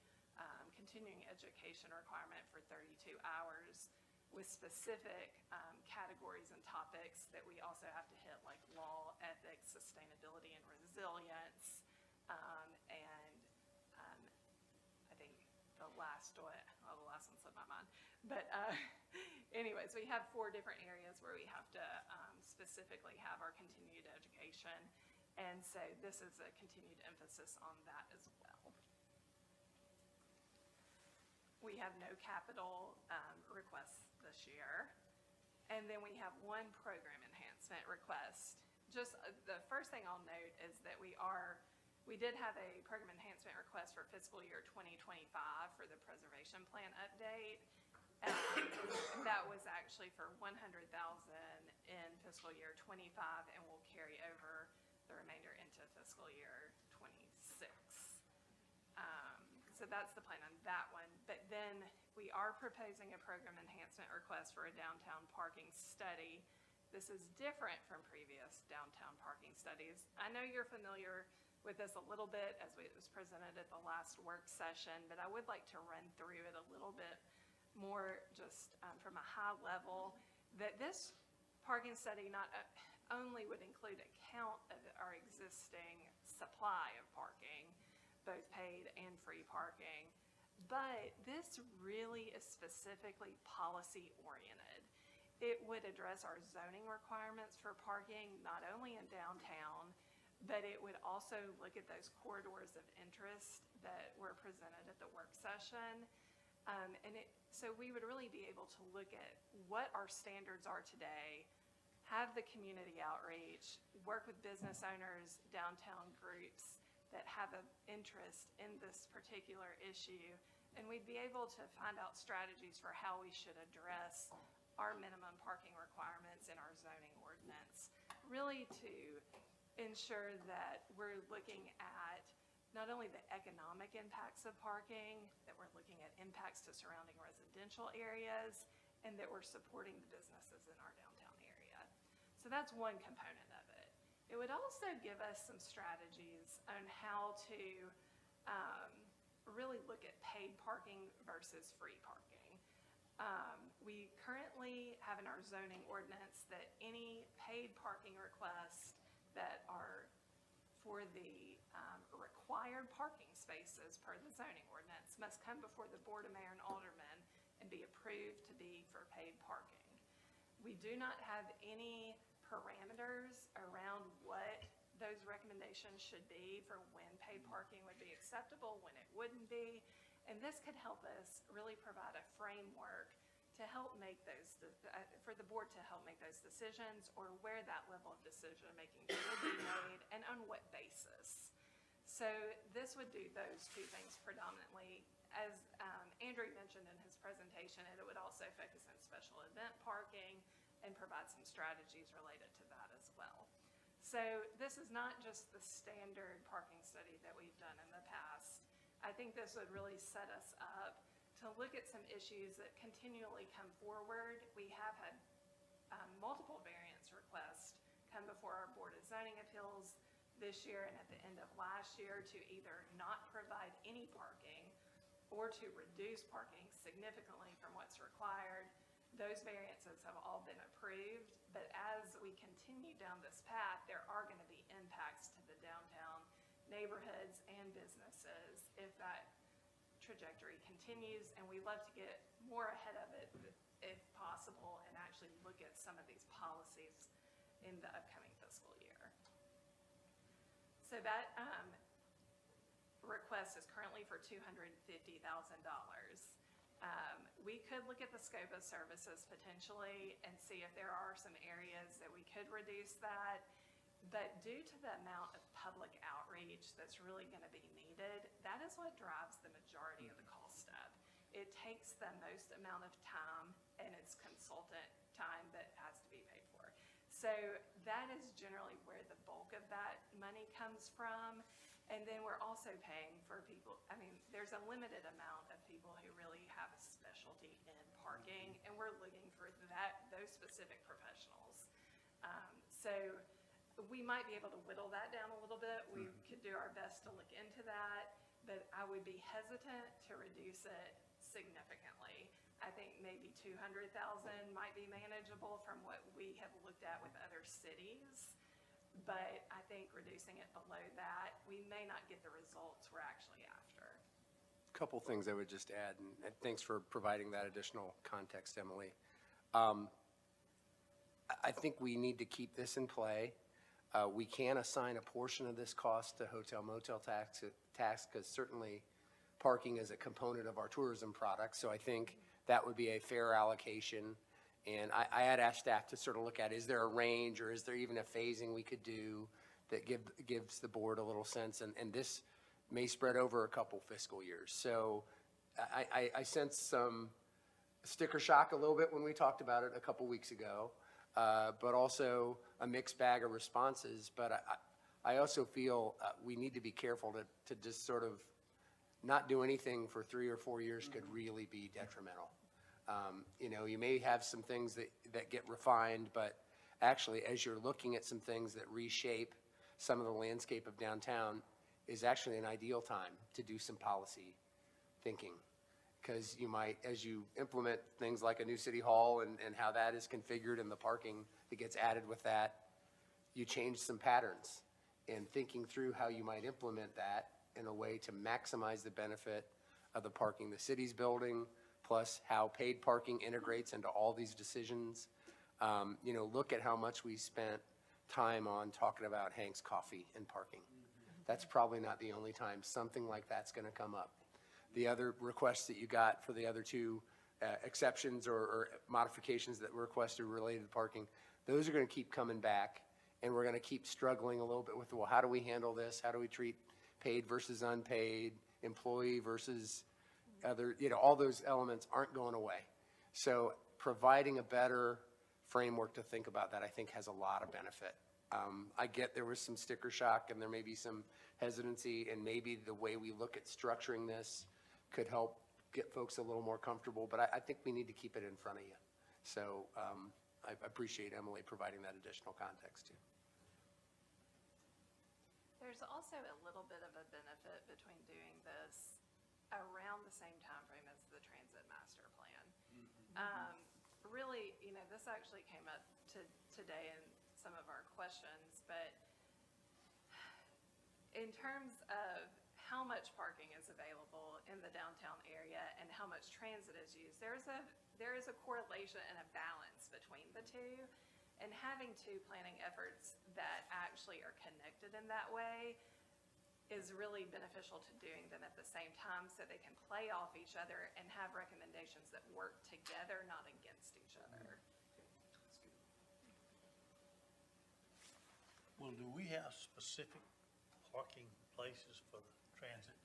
continuing education requirement for 32 hours with specific categories and topics that we also have to hit, like law, ethics, sustainability, and resilience. I think the last one slipped my mind. But anyways, we have 4 different areas where we have to specifically have our continued education. And so this is a continued emphasis on that as well. We have no capital requests this year. And then we have 1 program enhancement request. Just the first thing I'll note is that we did have a program enhancement request for fiscal year 2025 for the preservation plan update. And that was actually for 100,000 in fiscal year '25 and will carry over the remainder into fiscal year '26. So that's the plan on that one. But then we are proposing a program enhancement request for a downtown parking study. This is different from previous downtown parking studies. I know you're familiar with this a little bit as it was presented at the last work session, but I would like to run through it a little bit more just from a high level, that this parking study not only would include a count of our existing supply of parking, both paid and free parking, but this really is specifically policy oriented. It would address our zoning requirements for parking, not only in downtown, but it would also look at those corridors of interest that were presented at the work session. So we would really be able to look at what our standards are today, have the community outreach, work with business owners, downtown groups that have an interest in this particular issue, and we'd be able to find out strategies for how we should address our minimum parking requirements in our zoning ordinance, really to ensure that we're looking at not only the economic impacts of parking, that we're looking at impacts to surrounding residential areas, and that we're supporting the businesses in our downtown area. So that's one component of it. It would also give us some strategies on how to really look at paid parking versus free parking. We currently have in our zoning ordinance that any paid parking requests that are for the required parking spaces per the zoning ordinance must come before the Board of Mayor and Aldermen and be approved to be for paid parking. We do not have any parameters around what those recommendations should be for when paid parking would be acceptable, when it wouldn't be. And this could help us really provide a framework to help make those, for the board to help make those decisions, or where that level of decision-making should be made and on what basis. So this would do those two things predominantly. As Andrew mentioned in his presentation, it would also focus on special event parking and provide some strategies related to that as well. So this is not just the standard parking study that we've done in the past. I think this would really set us up to look at some issues that continually come forward. We have had multiple variance requests come before our Board of Zoning Appeals this year and at the end of last year to either not provide any parking or to reduce parking significantly from what's required. Those variances have all been approved, but as we continue down this path, there are going to be impacts to the downtown neighborhoods and businesses if that trajectory continues, and we love to get more ahead of it if possible and actually look at some of these policies in the upcoming fiscal year. So that request is currently for $250,000. We could look at the scope of services potentially and see if there are some areas that we could reduce that. But due to the amount of public outreach that's really going to be needed, that is what drives the majority of the cost step. It takes the most amount of time, and it's consultant time that has to be paid for. So that is generally where the bulk of that money comes from. And then we're also paying for people, I mean, there's a limited amount of people who really have a specialty in parking, and we're looking for those specific professionals. So we might be able to whittle that down a little bit. We could do our best to look into that, but I would be hesitant to reduce it significantly. I think maybe 200,000 might be manageable from what we have looked at with other cities. But I think reducing it below that, we may not get the results we're actually after. Couple things I would just add, and thanks for providing that additional context, Emily. I think we need to keep this in play. We can assign a portion of this cost to hotel motel tax, because certainly parking is a component of our tourism product. So I think that would be a fair allocation. And I had asked staff to sort of look at, is there a range or is there even a phasing we could do that gives the board a little sense? And this may spread over a couple fiscal years. So I sense some sticker shock a little bit when we talked about it a couple weeks ago, but also a mixed bag of responses. But I also feel we need to be careful to just sort of not do anything for 3 or 4 years could really be detrimental. You know, you may have some things that get refined, but actually, as you're looking at some things that reshape some of the landscape of downtown, is actually an ideal time to do some policy thinking. Because you might, as you implement things like a new city hall and how that is configured and the parking that gets added with that, you change some patterns. And thinking through how you might implement that in a way to maximize the benefit of the parking the city's building, plus how paid parking integrates into all these decisions. You know, look at how much we spent time on talking about Hank's Coffee and parking. That's probably not the only time something like that's going to come up. The other requests that you got for the other two exceptions or modifications that were requested related to parking, those are going to keep coming back, and we're going to keep struggling a little bit with, well, how do we handle this? How do we treat paid versus unpaid, employee versus other, you know, all those elements aren't going away. So providing a better framework to think about that, I think, has a lot of benefit. I get there was some sticker shock and there may be some hesitancy, and maybe the way we look at structuring this could help get folks a little more comfortable, but I think we need to keep it in front of you. So I appreciate Emily providing that additional context too. There's also a little bit of a benefit between doing this around the same time frame as the transit master plan. Really, you know, this actually came up today in some of our questions, but in terms of how much parking is available in the downtown area and how much transit is used, there is a correlation and a balance between the two. And having two planning efforts that actually are connected in that way is really beneficial to doing them at the same time so they can play off each other and have recommendations that work together, not against each other. Well, do we have specific parking places for the transit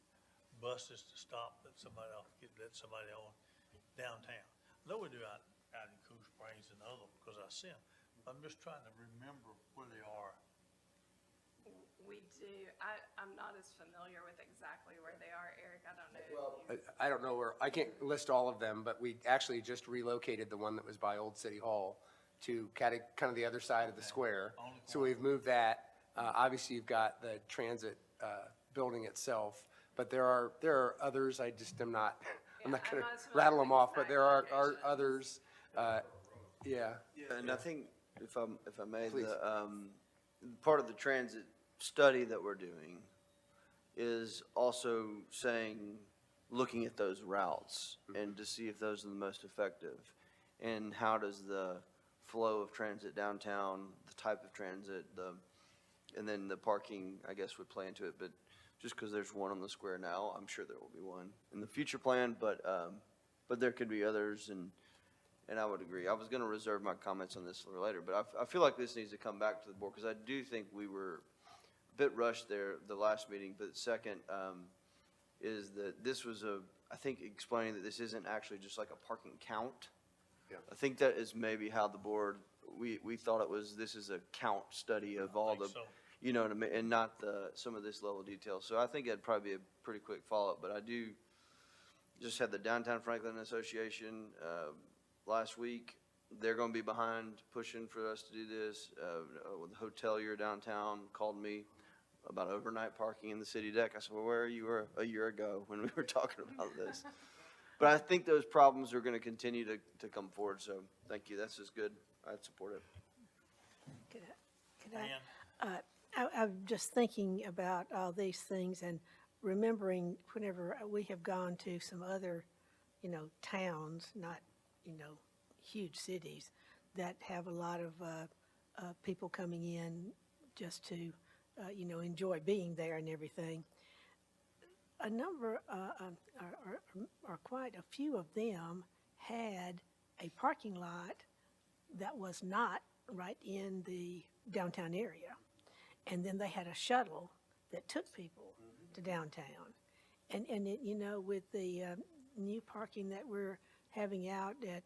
buses to stop, let somebody on downtown? I know we do out in Cool Springs and other, because I see them. I'm just trying to remember where they are. We do. I'm not as familiar with exactly where they are, Eric. I don't know. I don't know where, I can't list all of them, but we actually just relocated the one that was by Old City Hall to kind of the other side of the square. So we've moved that. Obviously, you've got the transit building itself, but there are others. I just am not, I'm not going to rattle them off, but there are others. Yeah. Yeah, and I think, if I may, Please. Part of the transit study that we're doing is also looking at those routes and to see if those are the most effective. And how does the flow of transit downtown, the type of transit, and then the parking, I guess, would play into it. But just because there's one on the square now, I'm sure there will be one in the future plan, but there could be others, and I would agree. I was going to reserve my comments on this for later, but I feel like this needs to come back to the board, because I do think we were a bit rushed there the last meeting. But second is that this was I think explaining that this isn't actually just like a parking count. Yeah. I think that is maybe how the board, we thought this is a count study of all the, so. you know, and not some of this level of detail. So I think that'd probably be a pretty quick follow-up, but I do just had the Downtown Franklin Association last week. They're going to be behind pushing for us to do this. The hotelier downtown called me about overnight parking in the city deck. I said, well, where you were a year ago when we were talking about this? But I think those problems are going to continue to come forward, so thank you. That's just good. I'd support it. Could I, I'm just thinking about all these things and remembering whenever we have gone to some other, towns, not, huge cities, that have a lot of people coming in just to, enjoy being there and everything. A number, or quite a few of them had a parking lot that was not right in the downtown area. And then they had a shuttle that took people to downtown. And it, with the new parking that we're having out at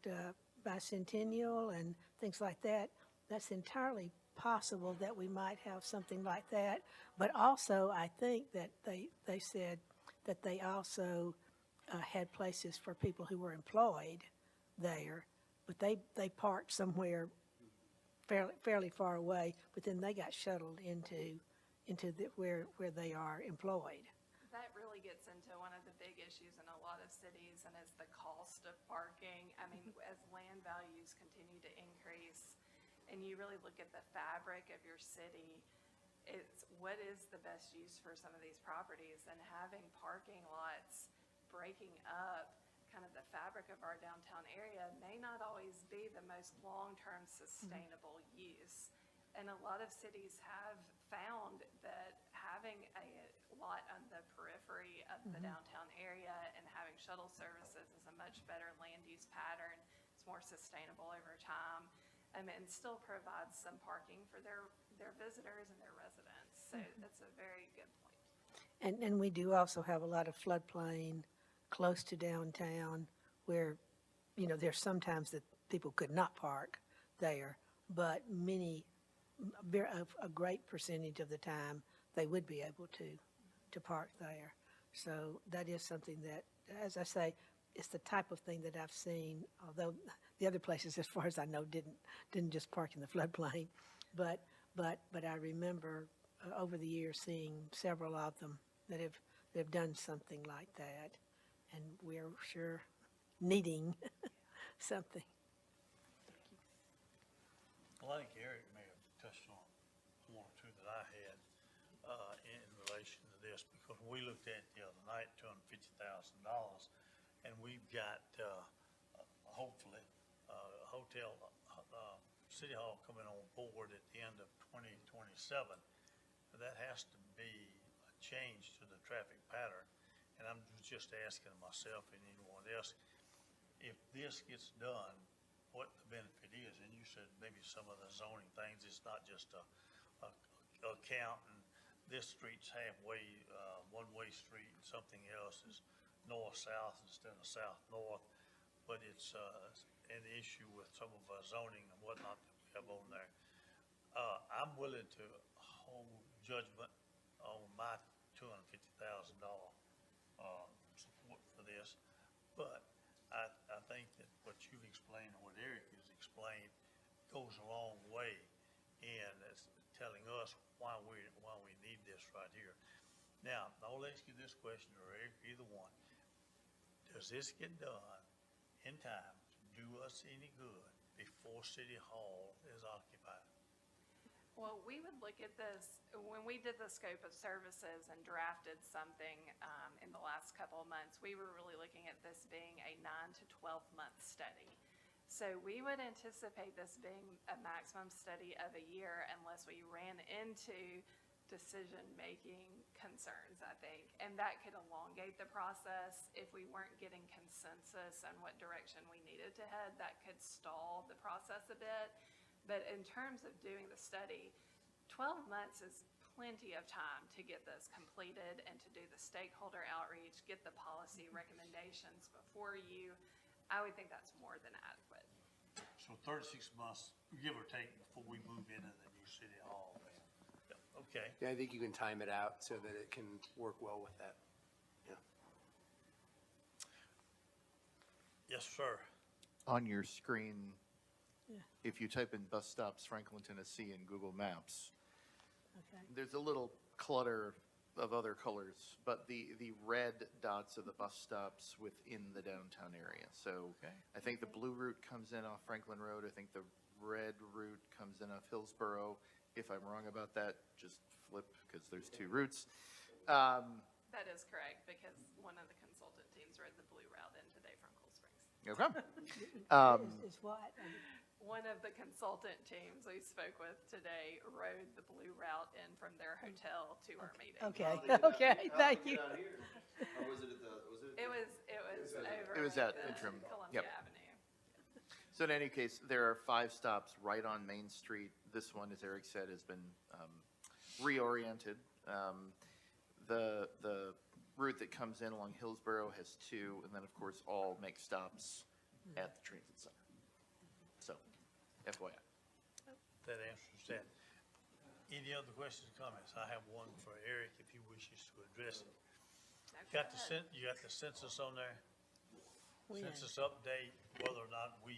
Bicentennial and things like that, that's entirely possible that we might have something like that. But also, I think that they said that they also had places for people who were employed there, but they parked somewhere fairly far away, but then they got shuttled into where they are employed. That really gets into one of the big issues in a lot of cities, and is the cost of parking. I mean, as land values continue to increase, and you really look at the fabric of your city, it's what is the best use for some of these properties, and having parking lots breaking up kind of the fabric of our downtown area may not always be the most long-term sustainable use. And a lot of cities have found that having a lot on the periphery of the downtown area and having shuttle services is a much better land use pattern. It's more sustainable over time, and still provides some parking for their visitors and their residents. So that's a very good point. And we do also have a lot of floodplain close to downtown where, you know, there's sometimes that people could not park there, but a great percentage of the time, they would be able to park there. So that is something that, as I say, it's the type of thing that I've seen, although the other places, as far as I know, didn't just park in the floodplain. But I remember over the years seeing several of them that have done something like that. And we're sure needing something. Well, I think Eric may have touched on one or two that I had in relation to this, because we looked at it the other night, $250,000, and we've got hopefully hotel, City Hall coming on board at the end of 2027. That has to be a change to the traffic pattern. And I'm just asking myself and anyone else, if this gets done, what the benefit is. And you said maybe some of the zoning things, it's not just a count, and this street's halfway, one-way street, and something else is north-south instead of south-north. But it's an issue with some of our zoning and whatnot that we have on there. I'm willing to hold judgment on my $250,000 support for this, but I think that what you've explained and what Eric has explained goes a long way in telling us why we need this right here. Now, I'll ask you this question, or Eric, either one. Does this get done in time to do us any good before City Hall is occupied? Well, we would look at this, when we did the scope of services and drafted something in the last couple of months, we were really looking at this being a 9 to 12 month study. So we would anticipate this being a maximum study of a year unless we ran into decision-making concerns, I think. And that could elongate the process if we weren't getting consensus on what direction we needed to head. That could stall the process a bit. But in terms of doing the study, 12 months is plenty of time to get this completed and to do the stakeholder outreach, get the policy recommendations before you. I would think that's more than adequate. So 36 months, give or take, before we move into the new City Hall. Yeah, okay. Yeah, I think you can time it out so that it can work well with that. Yeah. Yes, sir. On your screen, Yeah. if you type in bus stops Franklin, Tennessee in Google Maps, Okay. there's a little clutter of other colors, but the red dots are the bus stops within the downtown area. So Okay. I think the blue route comes in off Franklin Road. I think the red route comes in off Hillsborough. If I'm wrong about that, just flip, because there's two routes. That is correct, because one of the consultant teams rode the blue route in today from Cool Springs. Okay. Is what? One of the consultant teams we spoke with today rode the blue route in from their hotel to our meeting. Okay, okay, thank you. Or was it at the, It was over. It was like at the Interim. Columbia Yep. Avenue. So in any case, there are 5 stops right on Main Street. This one, as Eric said, has been reoriented. The route that comes in along Hillsborough has 2, and then, of course, all make stops at the transit center. So, FYI. That answers that. Any other questions or comments? I have one for Eric if he wishes to address it. You got the census on there? When? Census update, whether or not we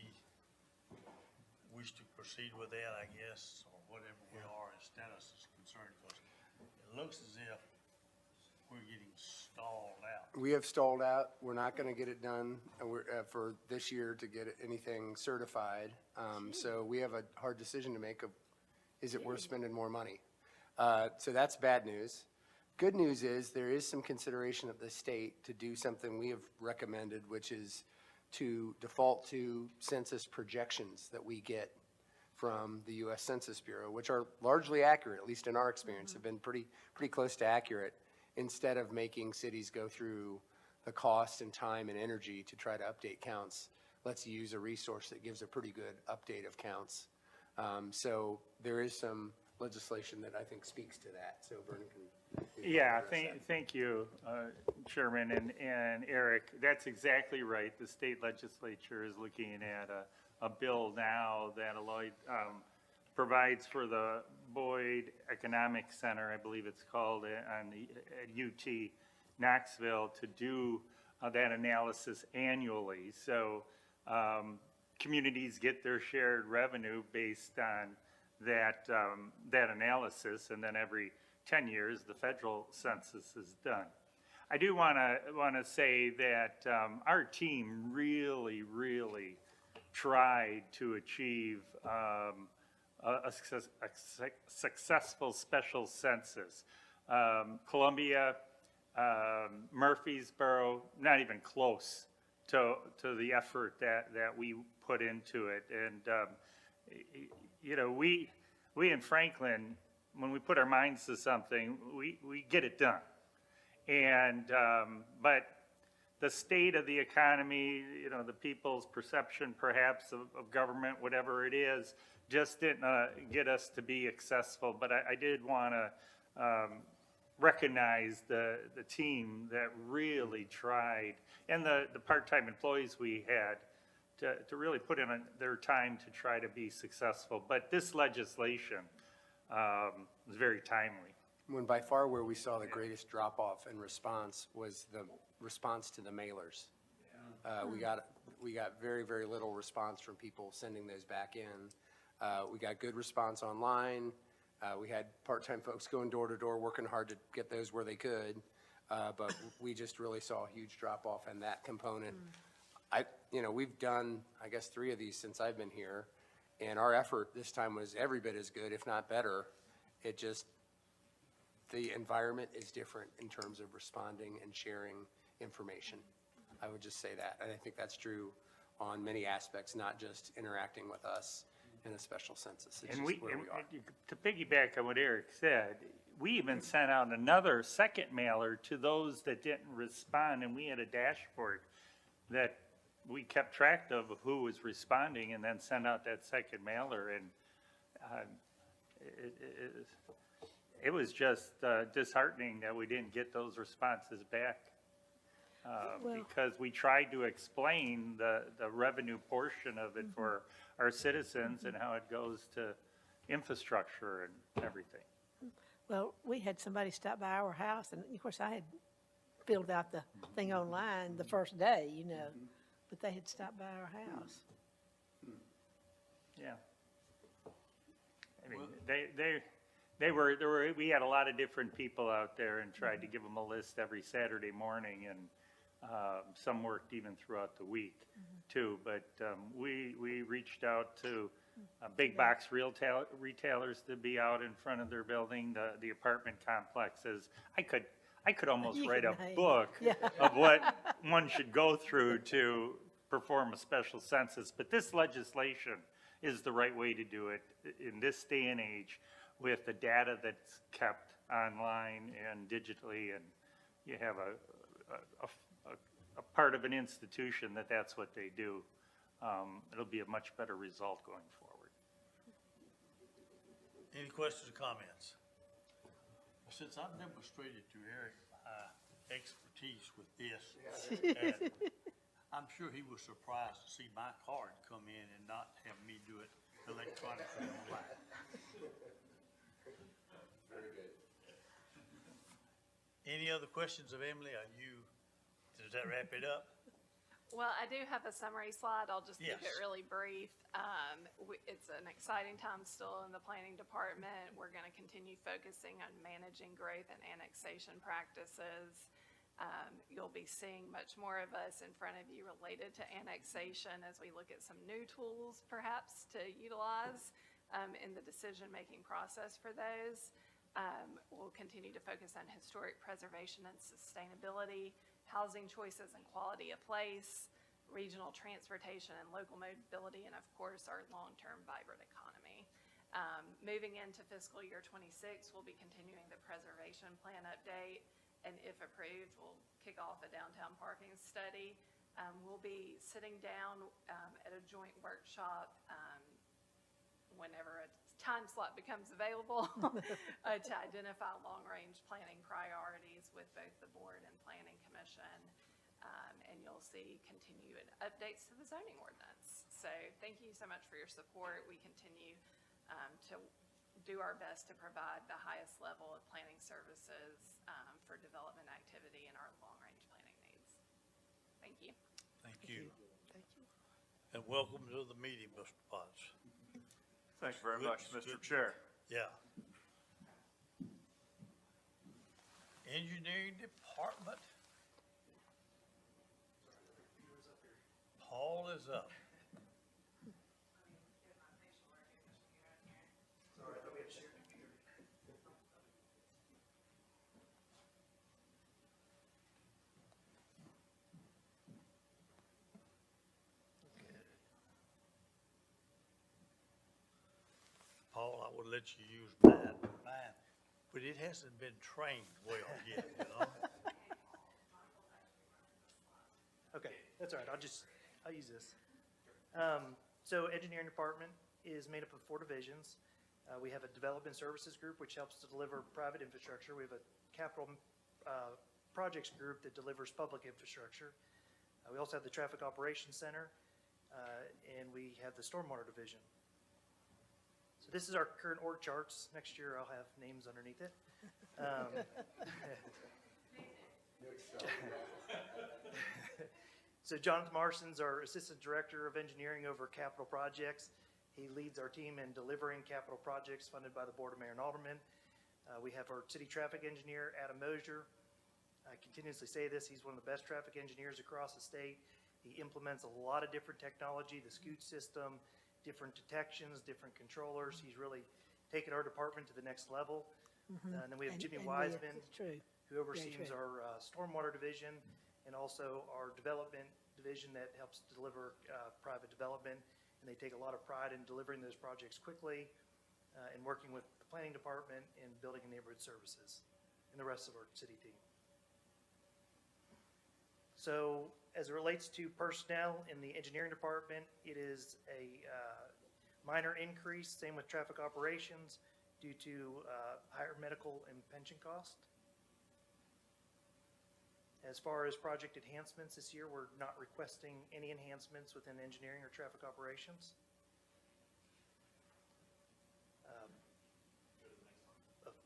wish to proceed with that, I guess, or whatever we are as status is concerned, because it looks as if we're getting stalled out. We have stalled out. We're not going to get it done for this year to get anything certified. So we have a hard decision to make of, is it worth spending more money? So that's bad news. Good news is there is some consideration of the state to do something we have recommended, which is to default to census projections that we get from the U.S. Census Bureau, which are largely accurate, at least in our experience, have been pretty close to accurate, instead of making cities go through the cost and time and energy to try to update counts. Let's use a resource that gives a pretty good update of counts. So there is some legislation that I think speaks to that, so Vernon can. Yeah, thank you, Chairman and Eric. That's exactly right. The state legislature is looking at a bill now that provides for the Boyd Economic Center, I believe it's called, at UT Knoxville, to do that analysis annually. So communities get their shared revenue based on that analysis, and then every 10 years, the federal census is done. I do want to say that our team really tried to achieve a successful special census. Columbia, Murfreesboro, not even close to the effort that we put into it. And, we in Franklin, when we put our minds to something, we get it done. And, but the state of the economy, the people's perception perhaps of government, whatever it is, just didn't get us to be successful. But I did want to recognize the team that really tried, and the part-time employees we had, to really put in their time to try to be successful. But this legislation was very timely. When by far where we saw the greatest drop-off in response was the response to the mailers. We got very little response from people sending those back in. We got good response online. We had part-time folks going door to door, working hard to get those where they could. But we just really saw a huge drop-off in that component. We've done, I guess, 3 of these since I've been here, and our effort this time was every bit as good, if not better. It just, the environment is different in terms of responding and sharing information. I would just say that. And I think that's true on many aspects, not just interacting with us in a special census. It's And just where we are. to piggyback on what Eric said, we even sent out another second mailer to those that didn't respond, and we had a dashboard that we kept track of who was responding, and then sent out that second mailer. And it was just disheartening that we didn't get those responses back. Because we tried to explain the revenue portion of it for our citizens and how it goes to infrastructure and everything. Well, we had somebody stop by our house, and of course, I had filled out the thing online the first day, but they had stopped by our house. Yeah. I mean, we had a lot of different people out there and tried to give them a list every Saturday morning, and some worked even throughout the week too. But we reached out to big box retailers to be out in front of their building, the apartment complexes. I could almost write a book of what one should go through to perform a special census. But this legislation is the right way to do it in this day and age, with the data that's kept online and digitally, and you have a part of an institution that's what they do. It'll be a much better result going forward. Any questions or comments? Well, since I've demonstrated to Eric my expertise with this, and I'm sure he was surprised to see my card come in and not have me do it electronically online. Very good. Any other questions of Emily? Does that wrap it up? Well, I do have a summary slide. I'll just keep it Yes. really brief. It's an exciting time still in the planning department. We're going to continue focusing on managing growth and annexation practices. You'll be seeing much more of us in front of you related to annexation as we look at some new tools perhaps to utilize in the decision-making process for those. We'll continue to focus on historic preservation and sustainability, housing choices and quality of place, regional transportation and local mobility, and of course, our long-term vibrant economy. Moving into fiscal year '26, we'll be continuing the preservation plan update, and if approved, we'll kick off a downtown parking study. We'll be sitting down at a joint workshop whenever a time slot becomes available to identify long-range planning priorities with both the board and planning commission. And you'll see continued updates to the zoning ordinance. So thank you so much for your support. We continue to do our best to provide the highest level of planning services for development activity and our long-range planning needs. Thank you. Thank you. And welcome to the meeting, Mr. Potts. Thank you very Good, much, Mr. good. Chair. Yeah. Engineering Department. Paul is up. Paul, I would let you use mine, but it hasn't been trained well yet, you know? Okay, that's all right, I'll use this. So engineering department is made up of 4 divisions. We have a development services group, which helps to deliver private infrastructure. We have a capital projects group that delivers public infrastructure. We also have the traffic operations center, and we have the stormwater division. So this is our current org charts. Next year, I'll have names underneath it. So Jonathan Marston's our Assistant Director of Engineering over capital projects. He leads our team in delivering capital projects funded by the Board of Mayor and Aldermen. We have our city traffic engineer, Adam Mosier. I continuously say this, he's one of the best traffic engineers across the state. He implements a lot of different technology, the Scoot system, different detections, different controllers. He's really taken our department to the next level. And then we have Jimmy Wiseman, It's true. who oversees our stormwater division and also our development division that helps deliver private development. And they take a lot of pride in delivering those projects quickly and working with the planning department and building and neighborhood services and the rest of our city team. So as it relates to personnel in the engineering department, it is a minor increase, same with traffic operations, due to higher medical and pension cost. As far as project enhancements this year, we're not requesting any enhancements within engineering or traffic operations.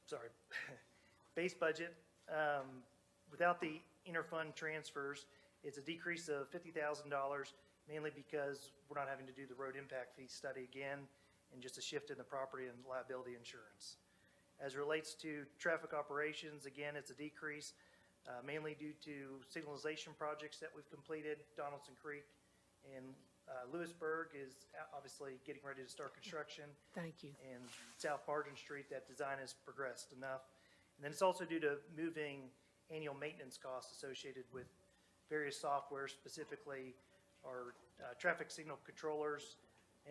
Sorry. Base budget, without the interfund transfers, it's a decrease of $50,000, mainly because we're not having to do the road impact fee study again, and just a shift in the property and liability insurance. As it relates to traffic operations, again, it's a decrease, mainly due to signalization projects that we've completed. Donaldson Creek and Lewisburg is obviously getting ready to start construction. Thank you. And South Margin Street, that design has progressed enough. And then it's also due to moving annual maintenance costs associated with various software, specifically our traffic signal controllers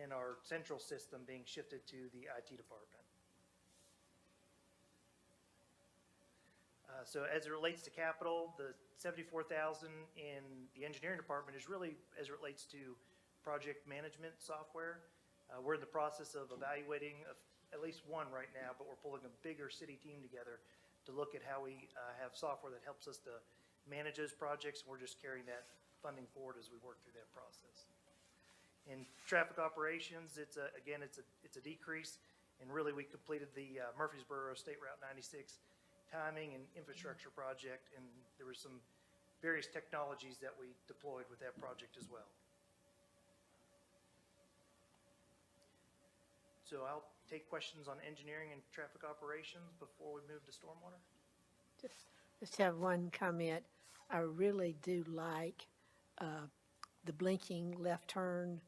and our central system being shifted to the IT department. So as it relates to capital, the $74,000 in the engineering department is really as it relates to project management software. We're in the process of evaluating at least one right now, but we're pulling a bigger city team together to look at how we have software that helps us to manage those projects. We're just carrying that funding forward as we work through that process. In traffic operations, it's a decrease, and really, we completed the Murfreesboro State Route 96 timing and infrastructure project, and there were some various technologies that we deployed with that project as well. So I'll take questions on engineering and traffic operations before we move to stormwater. Just have one comment. I really do like the blinking left turn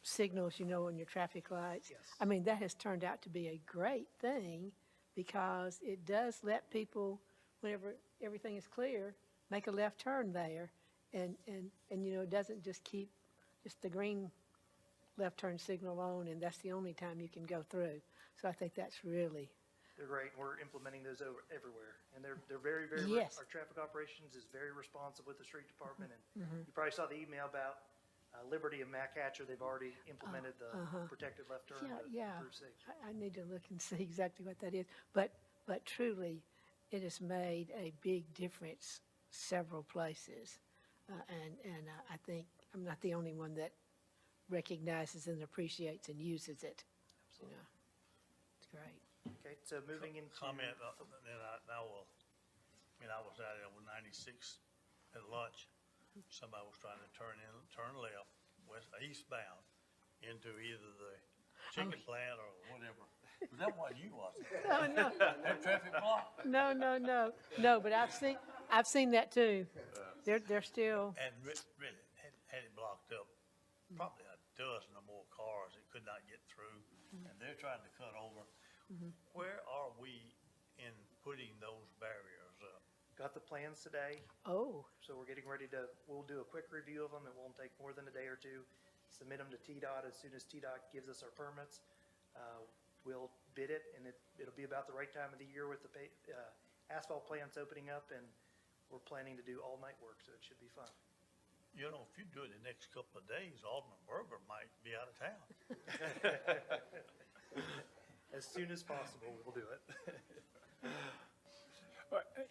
signals, on your traffic lights. Yes. I mean, that has turned out to be a great thing because it does let people, whenever everything is clear, make a left turn there. And it doesn't just keep just the green left turn signal on, and that's the only time you can go through. So I think that's really, They're great, and we're implementing those everywhere. And they're very, very, Yes. our traffic operations is very responsive with the street department. And you probably saw the email about Liberty and Mac Hatcher. They've already implemented the protected left turn to yeah. improve safety. I need to look and see exactly what that is. But truly, it has made a big difference several places. And I think I'm not the only one that recognizes and appreciates and uses it. Absolutely. It's great. Okay, so moving into. Comment, then I will, I was out there with 96 at lunch. Somebody was trying to turn left, eastbound, into either the chicken plant or whatever. Was that what you was? No, That traffic block? no, but I've seen that too. They're still, And really, had it blocked up, probably a dozen or more cars that could not get through, and they're trying to cut over. Where are we in putting those barriers up? Got the plans today. oh, So we're getting ready we'll do a quick review of them. It won't take more than a day or two. Submit them to TDOT as soon as TDOT gives us our permits. We'll bid it, and it'll be about the right time of the year with the asphalt plants opening up, and we're planning to do all-night work, so it should be fun. If you do it the next couple of days, Alderman Berger might be out of town. As soon as possible, we'll do it.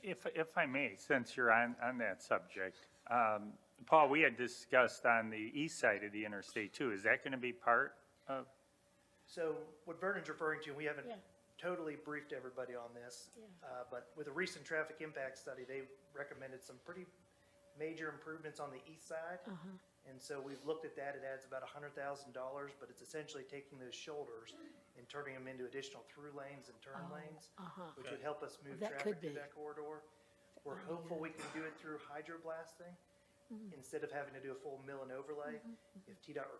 If I may, since you're on that subject, Paul, we had discussed on the east side of the interstate too. Is that going to be part of? So what Vernon's referring to, and we haven't Yeah. totally briefed everybody on this, but with a recent traffic impact study, they recommended some pretty major improvements on the east side. And so we've looked at that. It adds about $100,000, but it's essentially taking those shoulders and turning them into additional through lanes and turn lanes, which would help us move That traffic could through be. that corridor. We're hopeful we can do it through hydroblasting instead of having to do a full mill and overlay. If TDOT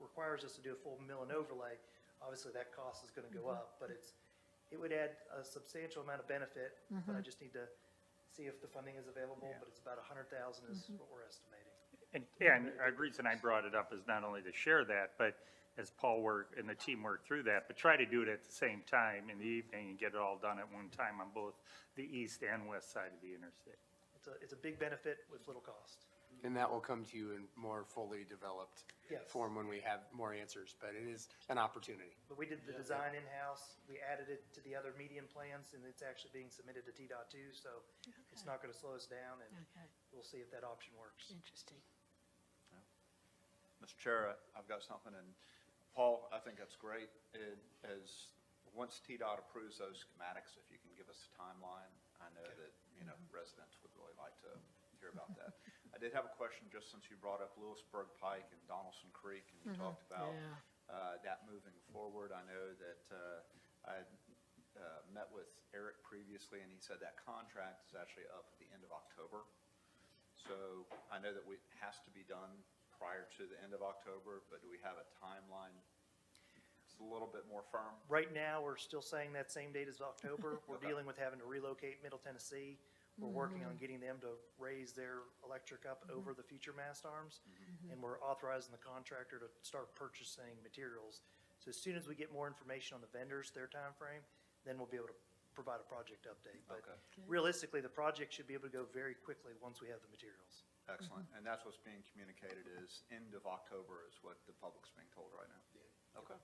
requires us to do a full mill and overlay, obviously that cost is going to go up, but it would add a substantial amount of benefit, but I just need to see if the funding is available, but it's about $100,000 is what we're estimating. And the reason I brought it up is not only to share that, but as Paul and the team work through that, but try to do it at the same time in the evening and get it all done at one time on both the east and west side of the interstate. It's a big benefit with little cost. And that will come to you in more fully developed Yes. form when we have more answers, but it is an opportunity. But we did the design in-house, we added it to the other median plans, and it's actually being submitted to TDOT too, so it's not gonna slow us down, and Okay, we'll see if that option works. interesting. Mr. Chair, I've got something, and Paul, I think that's great. Once TDOT approves those schematics, if you can give us a timeline, I know that, residents would really like to hear about that. I did have a question, just since you brought up Lewisburg Pike and Donaldson Creek, and you talked about that moving forward. I know that I met with Eric previously, and he said that contract is actually up at the end of October. So I know that it has to be done prior to the end of October, but do we have a timeline? It's a little bit more firm. Right now, we're still saying that same date as October. We're dealing with having to relocate Middle Tennessee. We're working on getting them to raise their electric up over the future mast arms. And we're authorizing the contractor to start purchasing materials. So as soon as we get more information on the vendors, their time frame, then we'll be able to provide a project update. But Okay. realistically, the project should be able to go very quickly once we have the materials. Excellent. And that's what's being communicated is end of October is what the public's being told right now. Okay.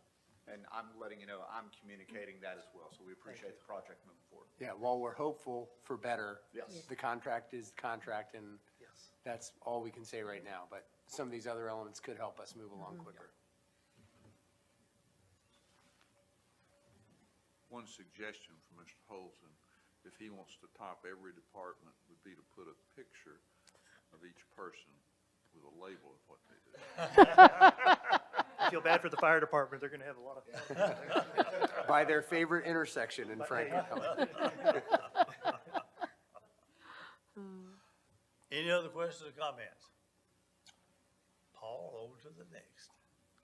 And I'm letting you know, I'm communicating that as well, so we appreciate the project moving forward. Yeah, while we're hopeful for better, Yes. the contract is the contract, and Yes. That's all we can say right now, but some of these other elements could help us move along quicker. One suggestion from Mr. Holton, if he wants to top every department, would be to put a picture of each person with a label of what they do. I feel bad for the fire department. They're going to have a lot of. By their favorite intersection in Franklin. Any other questions or comments? Paul, over to the next.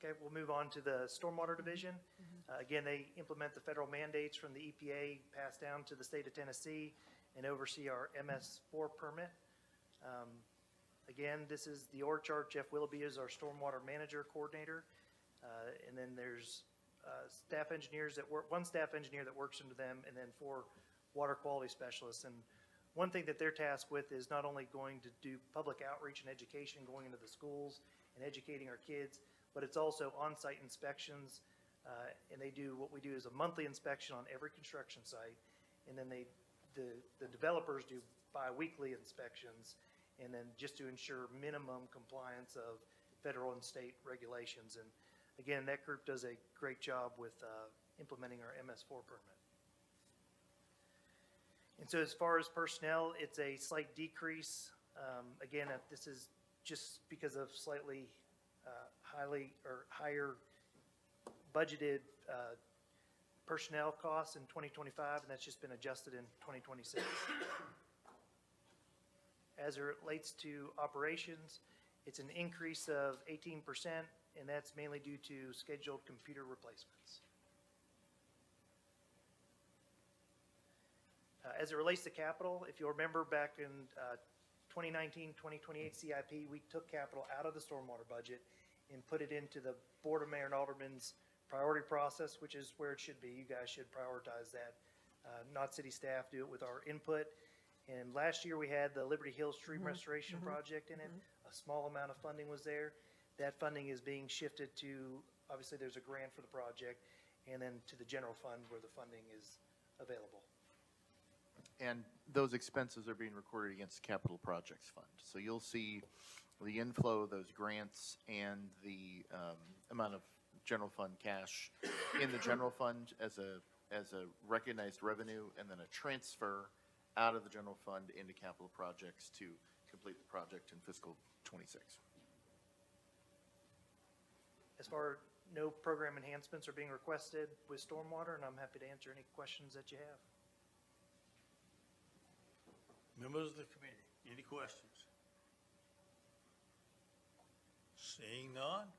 Okay, we'll move on to the Stormwater Division. Again, they implement the federal mandates from the EPA passed down to the state of Tennessee and oversee our MS4 permit. Again, this is the org chart. Jeff Willoughby is our Stormwater Manager Coordinator. And then there's staff engineers that work, one staff engineer that works under them, and then 4 water quality specialists. And one thing that they're tasked with is not only going to do public outreach and education, going into the schools and educating our kids, but it's also on-site inspections. And they do, what we do is a monthly inspection on every construction site. And then the developers do bi-weekly inspections, and then just to ensure minimum compliance of federal and state regulations. And again, that group does a great job with implementing our MS4 permit. And so as far as personnel, it's a slight decrease. Again, this is just because of slightly higher budgeted personnel costs in 2025, and that's just been adjusted in 2026. As it relates to operations, it's an increase of 18%, and that's mainly due to scheduled computer replacements. As it relates to capital, if you'll remember back in 2019-2028 CIP, we took capital out of the stormwater budget and put it into the Board of Mayor and Aldermen's priority process, which is where it should be. You guys should prioritize that, not city staff. Do it with our input. And last year we had the Liberty Hill Stream Restoration Project in it. A small amount of funding was there. That funding is being shifted to, obviously there's a grant for the project, and then to the general fund where the funding is available. And those expenses are being recorded against the Capital Projects Fund. So you'll see the inflow of those grants and the amount of general fund cash in the general fund as a recognized revenue, and then a transfer out of the general fund into capital projects to complete the project in fiscal '26. As far as no program enhancements are being requested with stormwater, and I'm happy to answer any questions that you have. Members of the committee, any questions? Seeing none?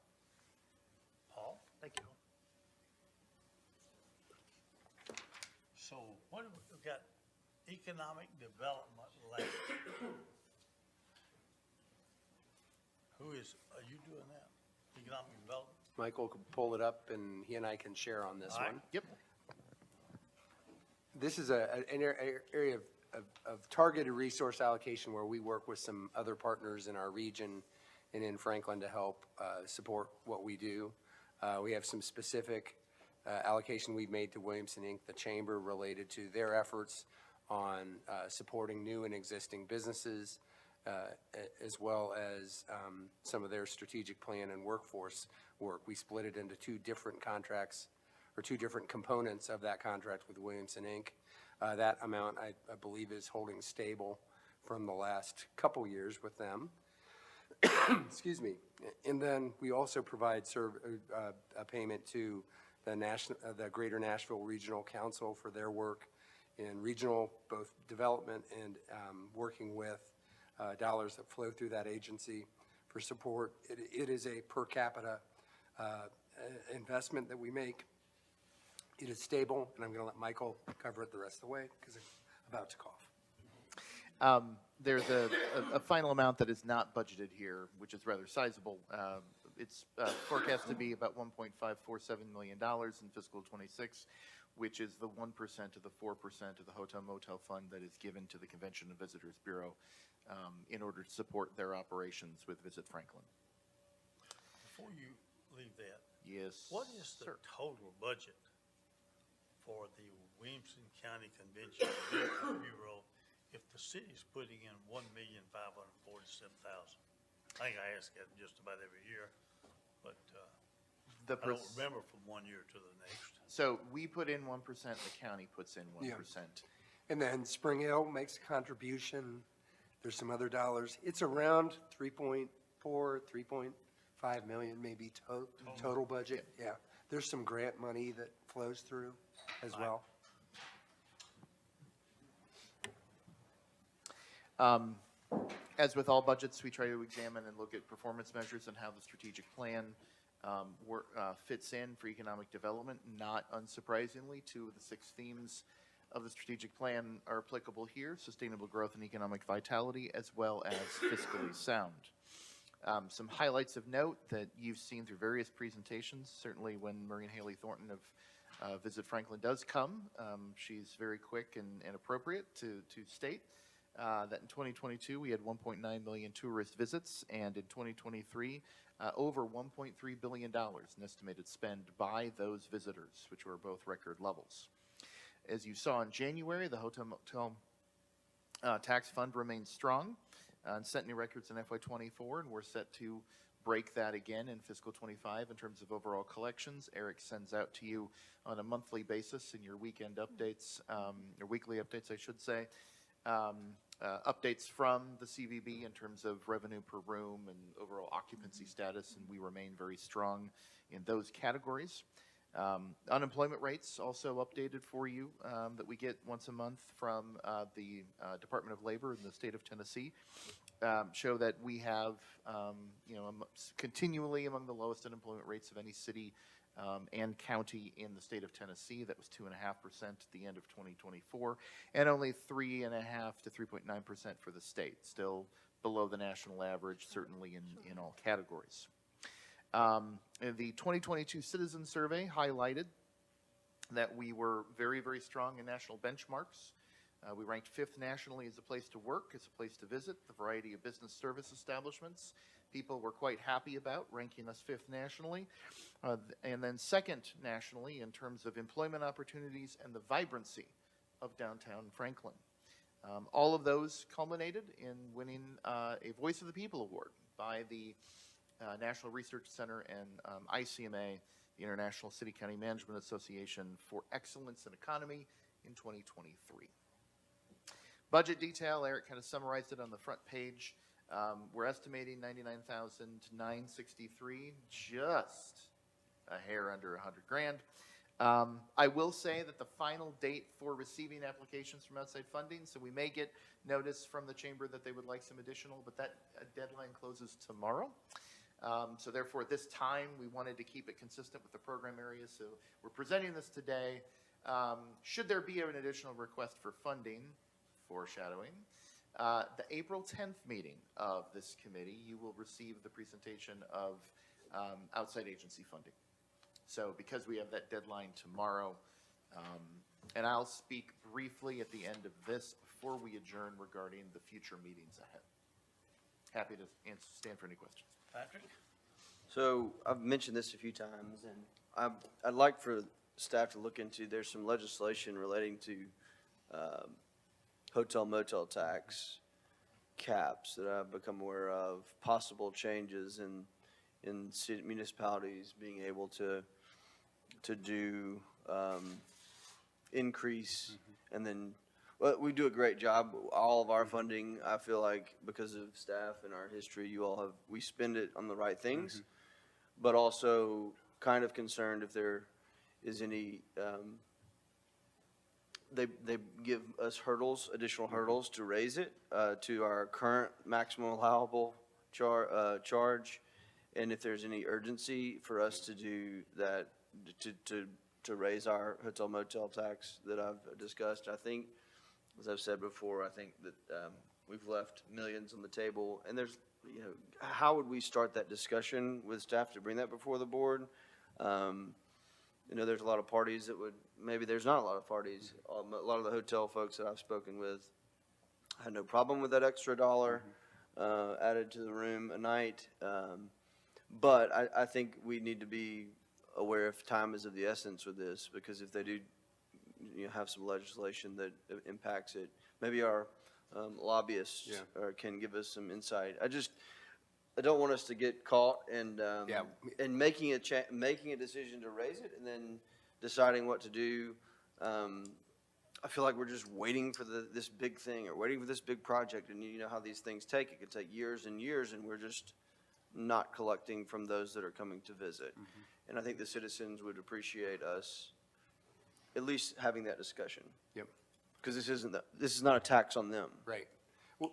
Paul? Thank you. So what have we got? Economic Development Lab. Are you doing that? Economic Development? Michael could pull it up, and he and I can share on this All right. one. Yep. This is an area of targeted resource allocation where we work with some other partners in our region and in Franklin to help support what we do. We have some specific allocation we've made to Williamson Inc., the chamber, related to their efforts on supporting new and existing businesses, as well as some of their strategic plan and workforce work. We split it into 2 different contracts, or 2 different components of that contract with Williamson Inc. That amount, I believe, is holding stable from the last couple years with them. Excuse me. And then we also provide a payment to the Greater Nashville Regional Council for their work in regional, both development and working with dollars that flow through that agency for support. It is a per capita investment that we make. It is stable, and I'm going to let Michael cover it the rest of the way because I'm about to cough. There's a final amount that is not budgeted here, which is rather sizable. It's forecast to be about $1.547 million in fiscal '26, which is the 1% of the 4% of the Hotel Motel Fund that is given to the Convention and Visitors Bureau in order to support their operations with Visit Franklin. Before you leave that, Yes. what is the total budget for the Williamson County Convention and Visitors Bureau if the city's putting in $1,547,000, I think I ask that just about every year, but, The I don't perc- remember from one year to the next. So we put in 1%, the county puts in 1%. And then Spring Hill makes a contribution. There's some other dollars. It's around 3.4, 3.5 million maybe total budget. Yeah. There's some grant money that flows through as well. As with all budgets, we try to examine and look at performance measures and how the strategic plan fits in for economic development. Not unsurprisingly, 2 of the 6 themes of the strategic plan are applicable here: sustainable growth and economic vitality, as well as fiscally sound. Some highlights of note that you've seen through various presentations, certainly when Maureen Haley Thornton of Visit Franklin does come, she's very quick and appropriate to state that in 2022, we had 1.9 million tourist visits, and in 2023, over $1.3 billion in estimated spend by those visitors, which were both record levels. As you saw in January, the hotel motel tax fund remains strong and set new records in FY24, and we're set to break that again in fiscal 25 in terms of overall collections. Eric sends out to you on a monthly basis in your weekend updates, or weekly updates, I should say, updates from the CVB in terms of revenue per room and overall occupancy status, and we remain very strong in those categories. Unemployment rates also updated for you that we get once a month from the Department of Labor in the state of Tennessee show that we have, continually among the lowest unemployment rates of any city and county in the state of Tennessee. That was 2.5% at the end of 2024, and only 3.5% to 3.9% for the state. Still below the national average, certainly in all categories. The 2022 Citizen Survey highlighted that we were very, very strong in national benchmarks. We ranked 5th nationally as a place to work, as a place to visit, the variety of business service establishments. People were quite happy about ranking us 5th nationally. And then 2nd nationally in terms of employment opportunities and the vibrancy of downtown Franklin. All of those culminated in winning a Voice of the People Award by the National Research Center and ICMA, the International City County Management Association, for excellence in economy in 2023. Budget detail, Eric kind of summarized it on the front page. We're estimating $99,963, just a hair under $100,000. I will say that the final date for receiving applications from outside funding, so we may get notice from the chamber that they would like some additional, but that deadline closes tomorrow. So therefore, at this time, we wanted to keep it consistent with the program area, so we're presenting this today. Should there be an additional request for funding, foreshadowing, the April 10th meeting of this committee, you will receive the presentation of outside agency funding. So because we have that deadline tomorrow, and I'll speak briefly at the end of this before we adjourn regarding the future meetings ahead. Happy to stand for any questions. Patrick? So I've mentioned this a few times, and I'd like for staff to look into, there's some legislation relating to hotel motel tax caps that I've become aware of, possible changes in city municipalities being able to do increase, and then, well, we do a great job. All of our funding, I feel like, because of staff and our history, we spend it on the right things, but also kind of concerned if there is any, they give us additional hurdles to raise it to our current maximum allowable charge, and if there's any urgency for us to do that, to raise our hotel motel tax that I've discussed. I think, as I've said before, I think that we've left millions on the table, and there's, how would we start that discussion with staff to bring that before the board? There's a lot of parties that would, maybe there's not a lot of parties. A lot of the hotel folks that I've spoken with had no problem with that extra dollar added to the room a night. But I think we need to be aware if time is of the essence with this, because if they do have some legislation that impacts it, maybe our lobbyists Yeah. can give us some insight. I don't want us to get caught and, Yeah. and making a decision to raise it and then deciding what to do. I feel like we're just waiting for this big thing or waiting for this big project, and you know how these things take. It could take years and years, and we're just not collecting from those that are coming to visit. And I think the citizens would appreciate us at least having that discussion. Yep. Because this is not a tax on them. Right.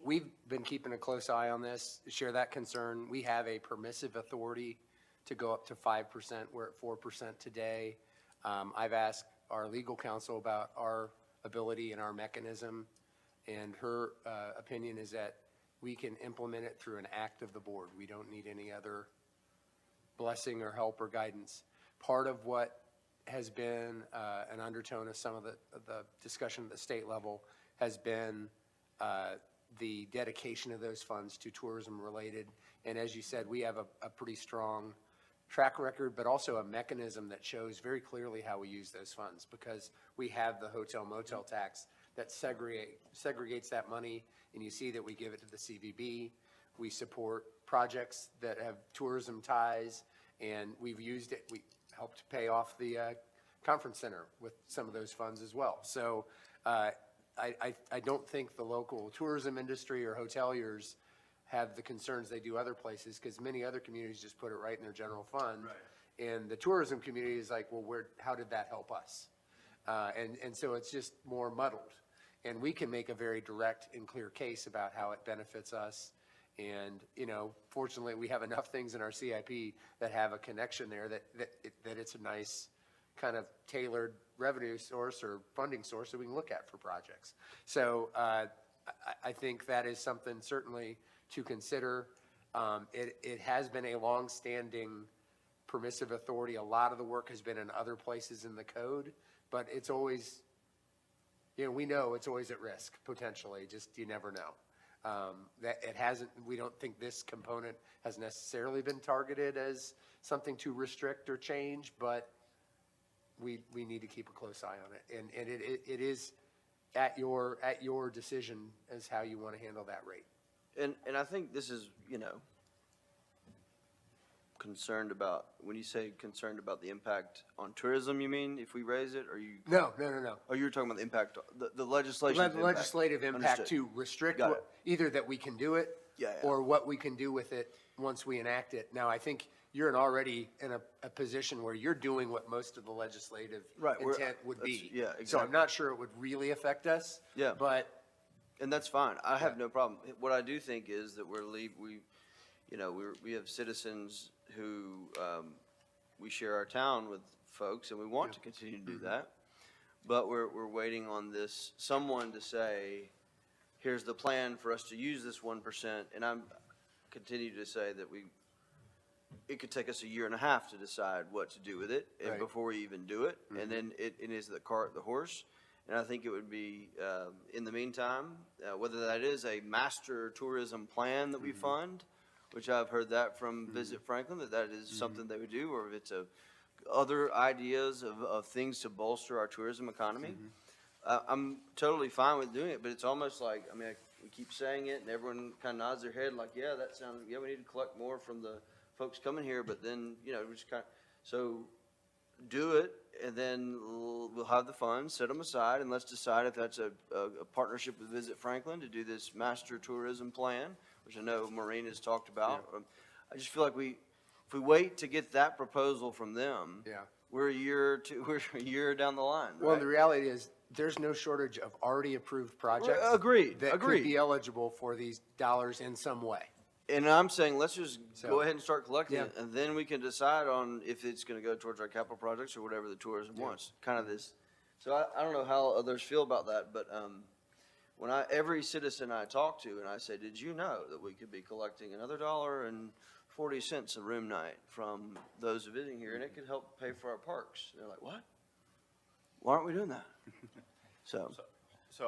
We've been keeping a close eye on this, share that concern. We have a permissive authority to go up to 5%. We're at 4% today. I've asked our legal counsel about our ability and our mechanism, and her opinion is that we can implement it through an act of the board. We don't need any other blessing or help or guidance. Part of what has been an undertone of some of the discussion at the state level has been the dedication of those funds to tourism related. And as you said, we have a pretty strong track record, but also a mechanism that shows very clearly how we use those funds, because we have the hotel motel tax that segregates that money, and you see that we give it to the CVB. We support projects that have tourism ties, and we've used it. We helped pay off the conference center with some of those funds as well. So I don't think the local tourism industry or hoteliers have the concerns they do other places, because many other communities just put it right in their general fund. Right. And the tourism community is like, well, how did that help us? And so it's just more muddled. And we can make a very direct and clear case about how it benefits us. And, you know, fortunately, we have enough things in our CIP that have a connection there that it's a nice kind of tailored revenue source or funding source that we can look at for projects. So I think that is something certainly to consider. It has been a long-standing permissive authority. A lot of the work has been in other places in the code, but it's always, you know, we know it's always at risk, potentially, just you never know. That it hasn't, we don't think this component has necessarily been targeted as something to restrict or change, but we need to keep a close eye on it. And it is at your decision as how you want to handle that rate. And I think this is, you know, concerned about, when you say concerned about the impact on tourism, you mean, if we raise it, or you? No. Oh, you were talking about the impact, the legislation. Legislative impact Understood. to restrict Got it. either that we can do it Yeah. or what we can do with it once we enact it. Now, I think you're already in a position where you're doing what most of the legislative Right, intent would be. yeah, So I'm exactly. not sure it would really affect us. Yeah. But And that's fine. I have Yeah. no problem. What I do think is that we have citizens who, we share our town with folks, and we want to continue to do that. But we're waiting on someone to say, here's the plan for us to use this 1%. And I'm continue to say that it could take us a year and a half to decide what to do with it Right. before we even do it. And then it is the cart, the horse. And I think it would be, in the meantime, whether that is a master tourism plan that we fund, which I've heard that from Visit Franklin, that is something they would do, or if it's other ideas of things to bolster our tourism economy. I'm totally fine with doing it, but it's almost like, I mean, we keep saying it and everyone kind of nods their head like, yeah, that sounds, yeah, we need to collect more from the folks coming here, but then, you know, we just kind of, so do it, and then we'll have the funds, set them aside, and let's decide if that's a partnership with Visit Franklin to do this master tourism plan, which I know Maureen has talked about. I just feel like if we wait to get that proposal from them, Yeah. we're a year down the line, Well, right? the reality is, there's no shortage of already approved projects. Agreed, That could agreed. be eligible for these dollars in some way. And I'm saying, let's just So- go ahead and start collecting Yeah. it, and then we can decide on if it's gonna go towards our capital projects or whatever the tourism wants, kind of this. So I don't know how others feel about that, but, when every citizen I talk to, and I say, did you know that we could be collecting another $1.40 a room night from those visiting here, and it could help pay for our parks? They're like, what? Why aren't we doing that? So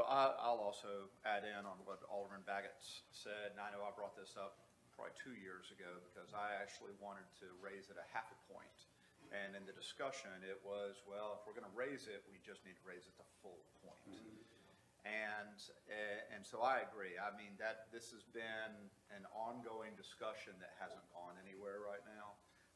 I'll also add in on what Alderman Baggett said, and I know I brought this up probably 2 years ago, because I actually wanted to raise it a half a point. And in the discussion, it was, well, if we're gonna raise it, we just need to raise it to full point. And so I agree. I mean, this has been an ongoing discussion that hasn't gone anywhere right now.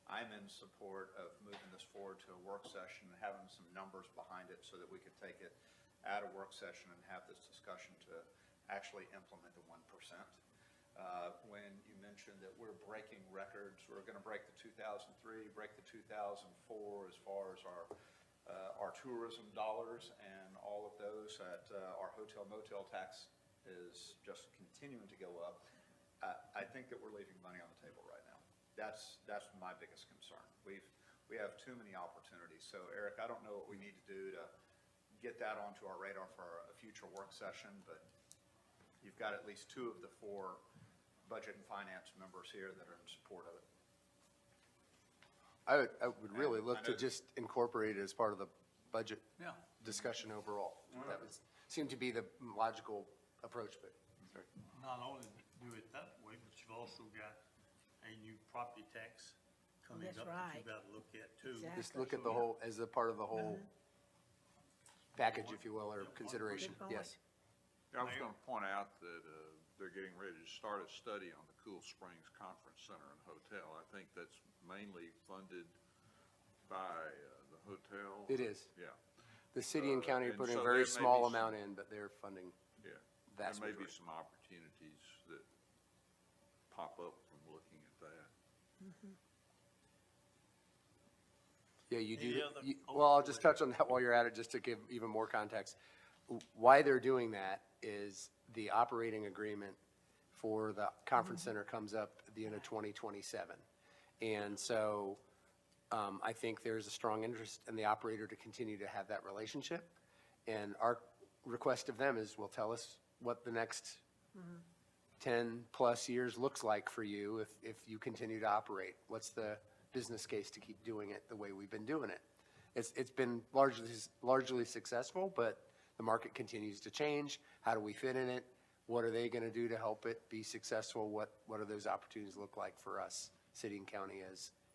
I'm in support of moving this forward to a work session and having some numbers behind it so that we could take it at a work session and have this discussion to actually implement the 1%. When you mentioned that we're breaking records, we're going to break the 2003, break the 2004 as far as our tourism dollars and all of those. Our hotel motel tax is just continuing to go up. I think that we're leaving money on the table right now. That's my biggest concern. We have too many opportunities. So Eric, I don't know what we need to do to get that onto our radar for a future work session, but you've got at least 2 of the 4 budget and finance members here that are in support of it. I would really look to just incorporate it as part of the budget Yeah. discussion overall. That seemed to be the logical approach, but, sorry. Not only do it that way, but you've also got a new property tax coming That's up that right. you've got to look at too. Exactly. Just look at the whole, as a part of the whole package, if you will, or consideration, Good point. yes. I was going to point out that they're getting ready to start a study on the Cool Springs Conference Center and Hotel. I think that's mainly funded by the hotel. It is. Yeah, The city and county are and putting a so very there may small be amount in, but they're funding yeah. vast There may be majority. some opportunities that pop up from looking at that. Yeah, you Any do. other- Well, I'll just touch on that while you're at it, just to give even more context. Why they're doing that is the operating agreement for the conference center comes up at the end of 2027. And so I think there's a strong interest in the operator to continue to have that relationship. And our request of them is, well, tell us what the next 10-plus years looks like for you if you continue to operate. What's the business case to keep doing it the way we've been doing it? It's been largely successful, but the market continues to change. How do we fit in it? What are they going to do to help it be successful? What do those opportunities look like for us, city and county,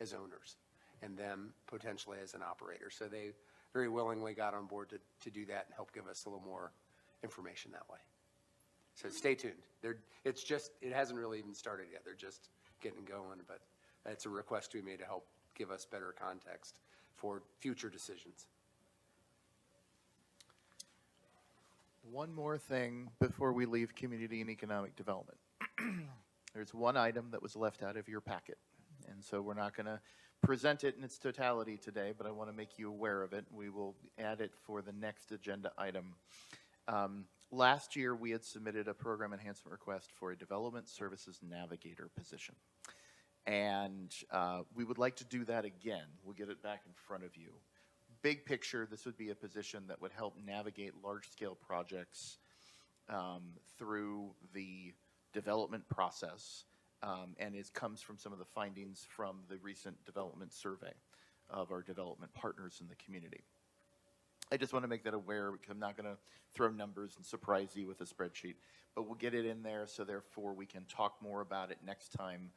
as owners, and them potentially as an operator? So they very willingly got on board to do that and help give us a little more information that way. So stay tuned. It hasn't really even started yet. They're just getting going, but it's a request we made to help give us better context for future decisions. One more thing before we leave community and economic development. There's one item that was left out of your packet, and so we're not going to present it in its totality today, but I want to make you aware of it. We will add it for the next agenda item. Last year, we had submitted a program enhancement request for a development services navigator position, and we would like to do that again. We'll get it back in front of you. Big picture, this would be a position that would help navigate large-scale projects through the development process, and it comes from some of the findings from the recent development survey of our development partners in the community. I just want to make that aware, because I'm not going to throw numbers and surprise you with a spreadsheet, but we'll get it in there, so therefore we can talk more about it next time,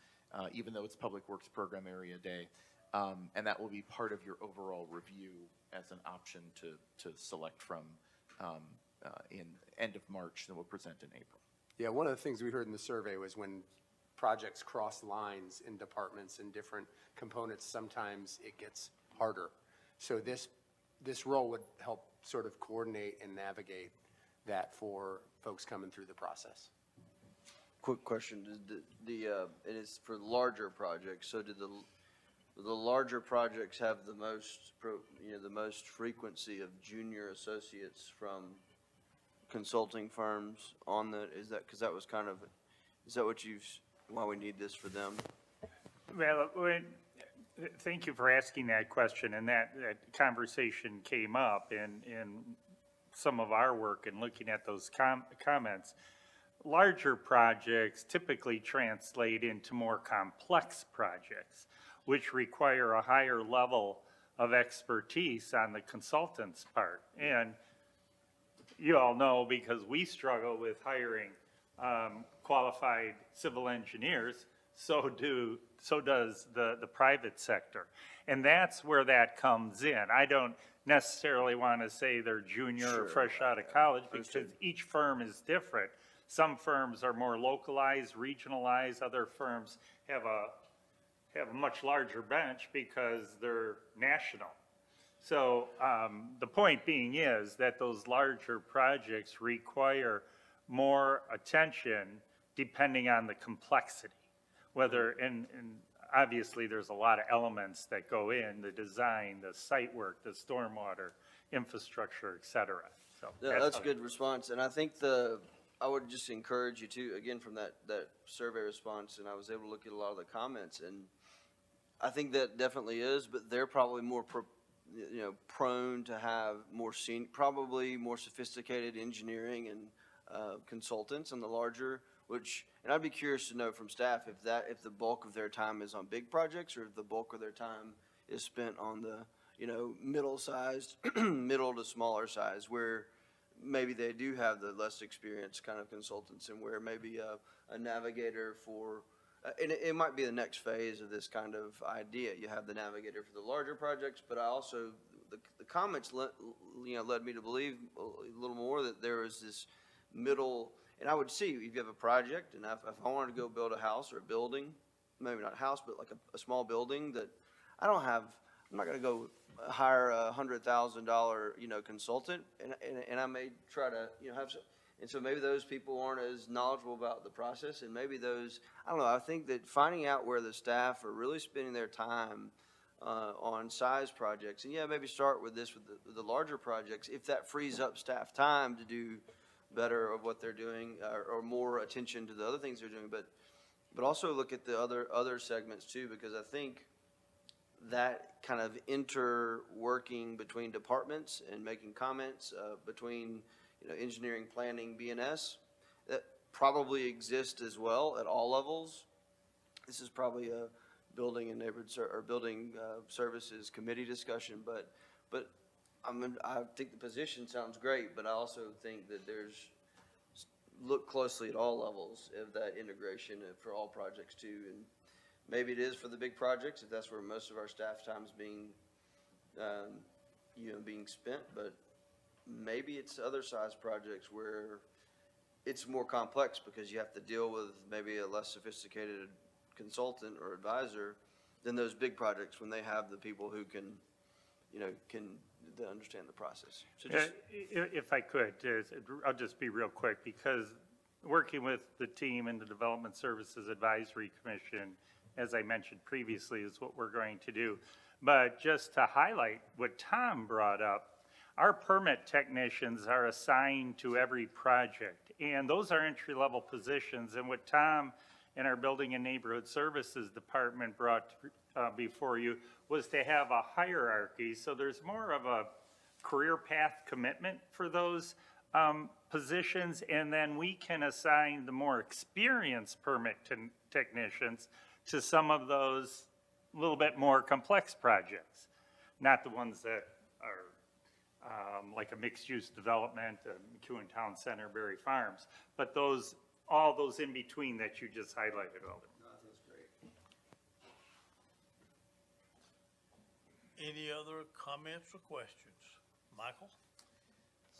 even though it's Public Works Program Area Day. And that will be part of your overall review as an option to select from in end of March that we'll present in April. Yeah, one of the things we heard in the survey was when projects cross lines in departments and different components, sometimes it gets harder. So this role would help sort of coordinate and navigate that for folks coming through the process. Quick question, it is for larger projects, so did the larger projects have the most frequency of junior associates from consulting firms on is that why we need this for them? Well, thank you for asking that question, and that conversation came up in some of our work and looking at those comments. Larger projects typically translate into more complex projects, which require a higher level of expertise on the consultant's part. And you all know, because we struggle with hiring qualified civil engineers, so do so does the private sector. And that's where that comes in. I don't necessarily want to say they're junior or Sure. fresh out of college, because Understood. each firm is different. Some firms are more localized, regionalized, other firms have a much larger bench because they're national. So the point being is that those larger projects require more attention depending on the complexity. Whether, and obviously there's a lot of elements that go in, the design, the site work, the stormwater, infrastructure, et cetera. So Yeah, that's how a good response, and I think I would just encourage you to, again, from that survey response, and I was able to look at a lot of the comments, and I think that definitely is, but they're probably more, prone to have probably more sophisticated engineering and consultants in the larger, and I'd be curious to know from staff if the bulk of their time is on big projects, or if the bulk of their time is spent on the, middle-sized, middle to smaller size, where maybe they do have the less experienced kind of consultants, and where maybe a navigator for, and it might be the next phase of this kind of idea. You have the navigator for the larger projects, but I also, the comments led me to believe a little more that there is this middle, and I would see if you have a project, and if I wanted to go build a house or a building, maybe not a house, but like a small building that I'm not gonna go hire $100,000, consultant, and I may try to, have some, and so maybe those people aren't as knowledgeable about the process, and maybe those, I don't know, I think that finding out where the staff are really spending their time on size projects, and maybe start with the larger projects, if that frees up staff time to do better of what they're doing, or more attention to the other things they're doing, but also look at the other segments too, because I think that kind of interworking between departments and making comments between, engineering, planning, BNS, that probably exists as well at all levels. This is probably a building and neighborhood or building services committee discussion, but I think the position sounds great, but I also think that look closely at all levels of that integration for all projects too, and maybe it is for the big projects, if that's where most of our staff time is being spent, but maybe it's other size projects where it's more complex because you have to deal with maybe a less sophisticated consultant or advisor than those big projects when they have the people who can understand the process. So just, If I could, I'll just be real quick, because working with the team in the Development Services Advisory Commission, as I mentioned previously, is what we're going to do. But just to highlight what Tom brought up, our permit technicians are assigned to every project, and those are entry-level positions. And what Tom and our Building and Neighborhood Services Department brought before you was to have a hierarchy, so there's more of a career path commitment for those positions, and then we can assign the more experienced permit technicians to some of those little bit more complex projects, not the ones that are like a mixed-use development, McEwen Town Center, Berry Farms, but all those in between that you just highlighted, Alden. Any other comments or questions? Michael?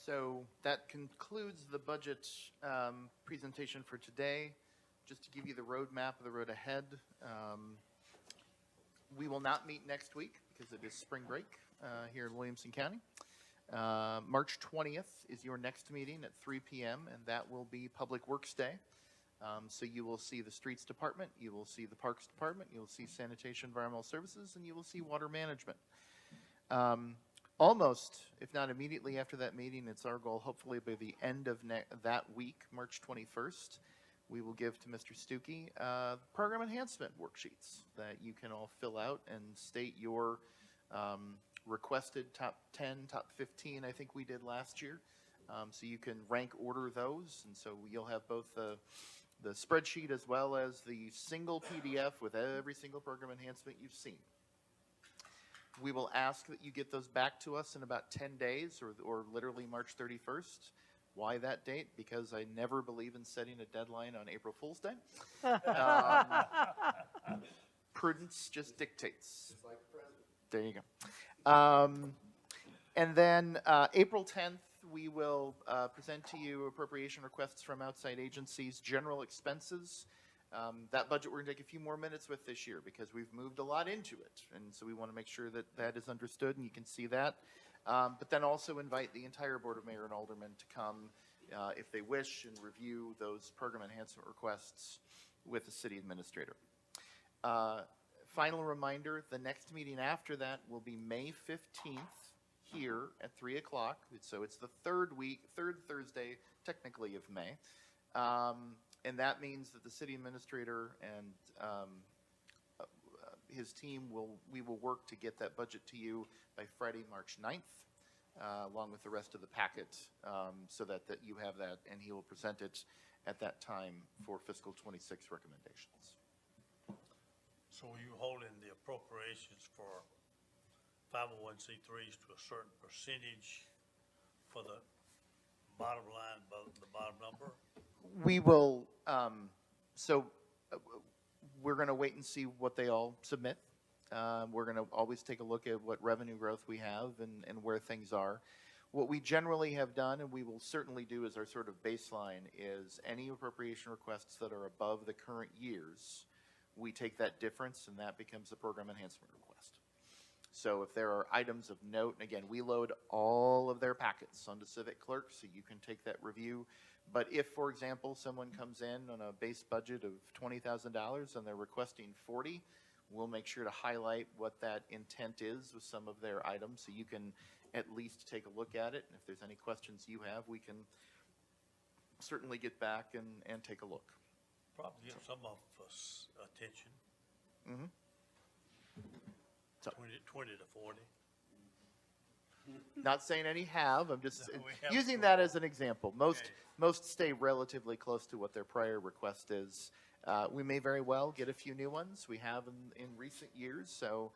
So that concludes the budget presentation for today. Just to give you the roadmap of the road ahead, we will not meet next week because it is spring break here in Williamson County. March 20th is your next meeting at 3 p.m., and that will be Public Works Day. So you will see the Streets Department, you will see the Parks Department, you will see Sanitation Environmental Services, and you will see Water Management. Almost, if not immediately after that meeting, it's our goal, hopefully by the end of that week, March 21st, we will give to Mr. Stuckey program enhancement worksheets that you can all fill out and state your requested top 10, top 15, I think we did last year. So you can rank order those, and so you'll have both the spreadsheet as well as the single PDF with every single program enhancement you've seen. We will ask that you get those back to us in about 10 days or literally March 31st. Why that date? Because I never believe in setting a deadline on April Fool's Day. prudence just dictates. There you go. And then April 10th, we will present to you appropriation requests from outside agencies, general expenses. That budget, we're going to take a few more minutes with this year because we've moved a lot into it. And so we want to make sure that that is understood and you can see that. But then also invite the entire Board of Mayor and Aldermen to come if they wish and review those program enhancement requests with the city administrator. Final reminder, the next meeting after that will be May 15th here at 3 o'clock. So it's the third Thursday technically of May. And that means that the city administrator and his team we will work to get that budget to you by Friday, March 9th, along with the rest of the packet, so that you have that, and he will present it at that time for fiscal 26 recommendations. So you holding the appropriations for 501c3s to a certain percentage for the bottom line, the bottom number? We will, we're going to wait and see what they all submit. We're going to always take a look at what revenue growth we have and where things are. What we generally have done, and we will certainly do as our sort of baseline, is any appropriation requests that are above the current years, we take that difference and that becomes the program enhancement request. So if there are items of note, and again, we load all of their packets onto Civic Clerk, so you can take that review. But if, for example, someone comes in on a base budget of $20,000 and they're requesting 40, we'll make sure to highlight what that intent is with some of their items, so you can at least take a look at it. And if there's any questions you have, we can certainly get back and take a look. Probably get some of us attention. Mm-hmm. So, 20 to 40. not saying any have, I'm just No, we haven't using so that far. as an example. Okay. Most stay relatively close to what their prior request is. We may very well get a few new ones. We have in recent years, so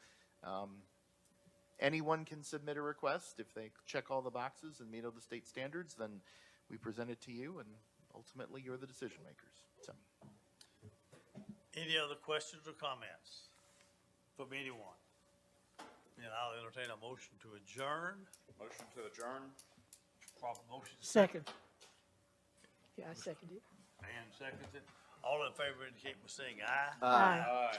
anyone can submit a request. If they check all the boxes and meet all the state standards, then we present it to you, and ultimately you're the decision makers. So, Any other questions or comments from anyone? And I'll entertain a motion to adjourn. Motion to adjourn. Proper motion. Second. Yeah, I seconded it. And seconds it. All in favor indicate by saying aye. Aye. Aye.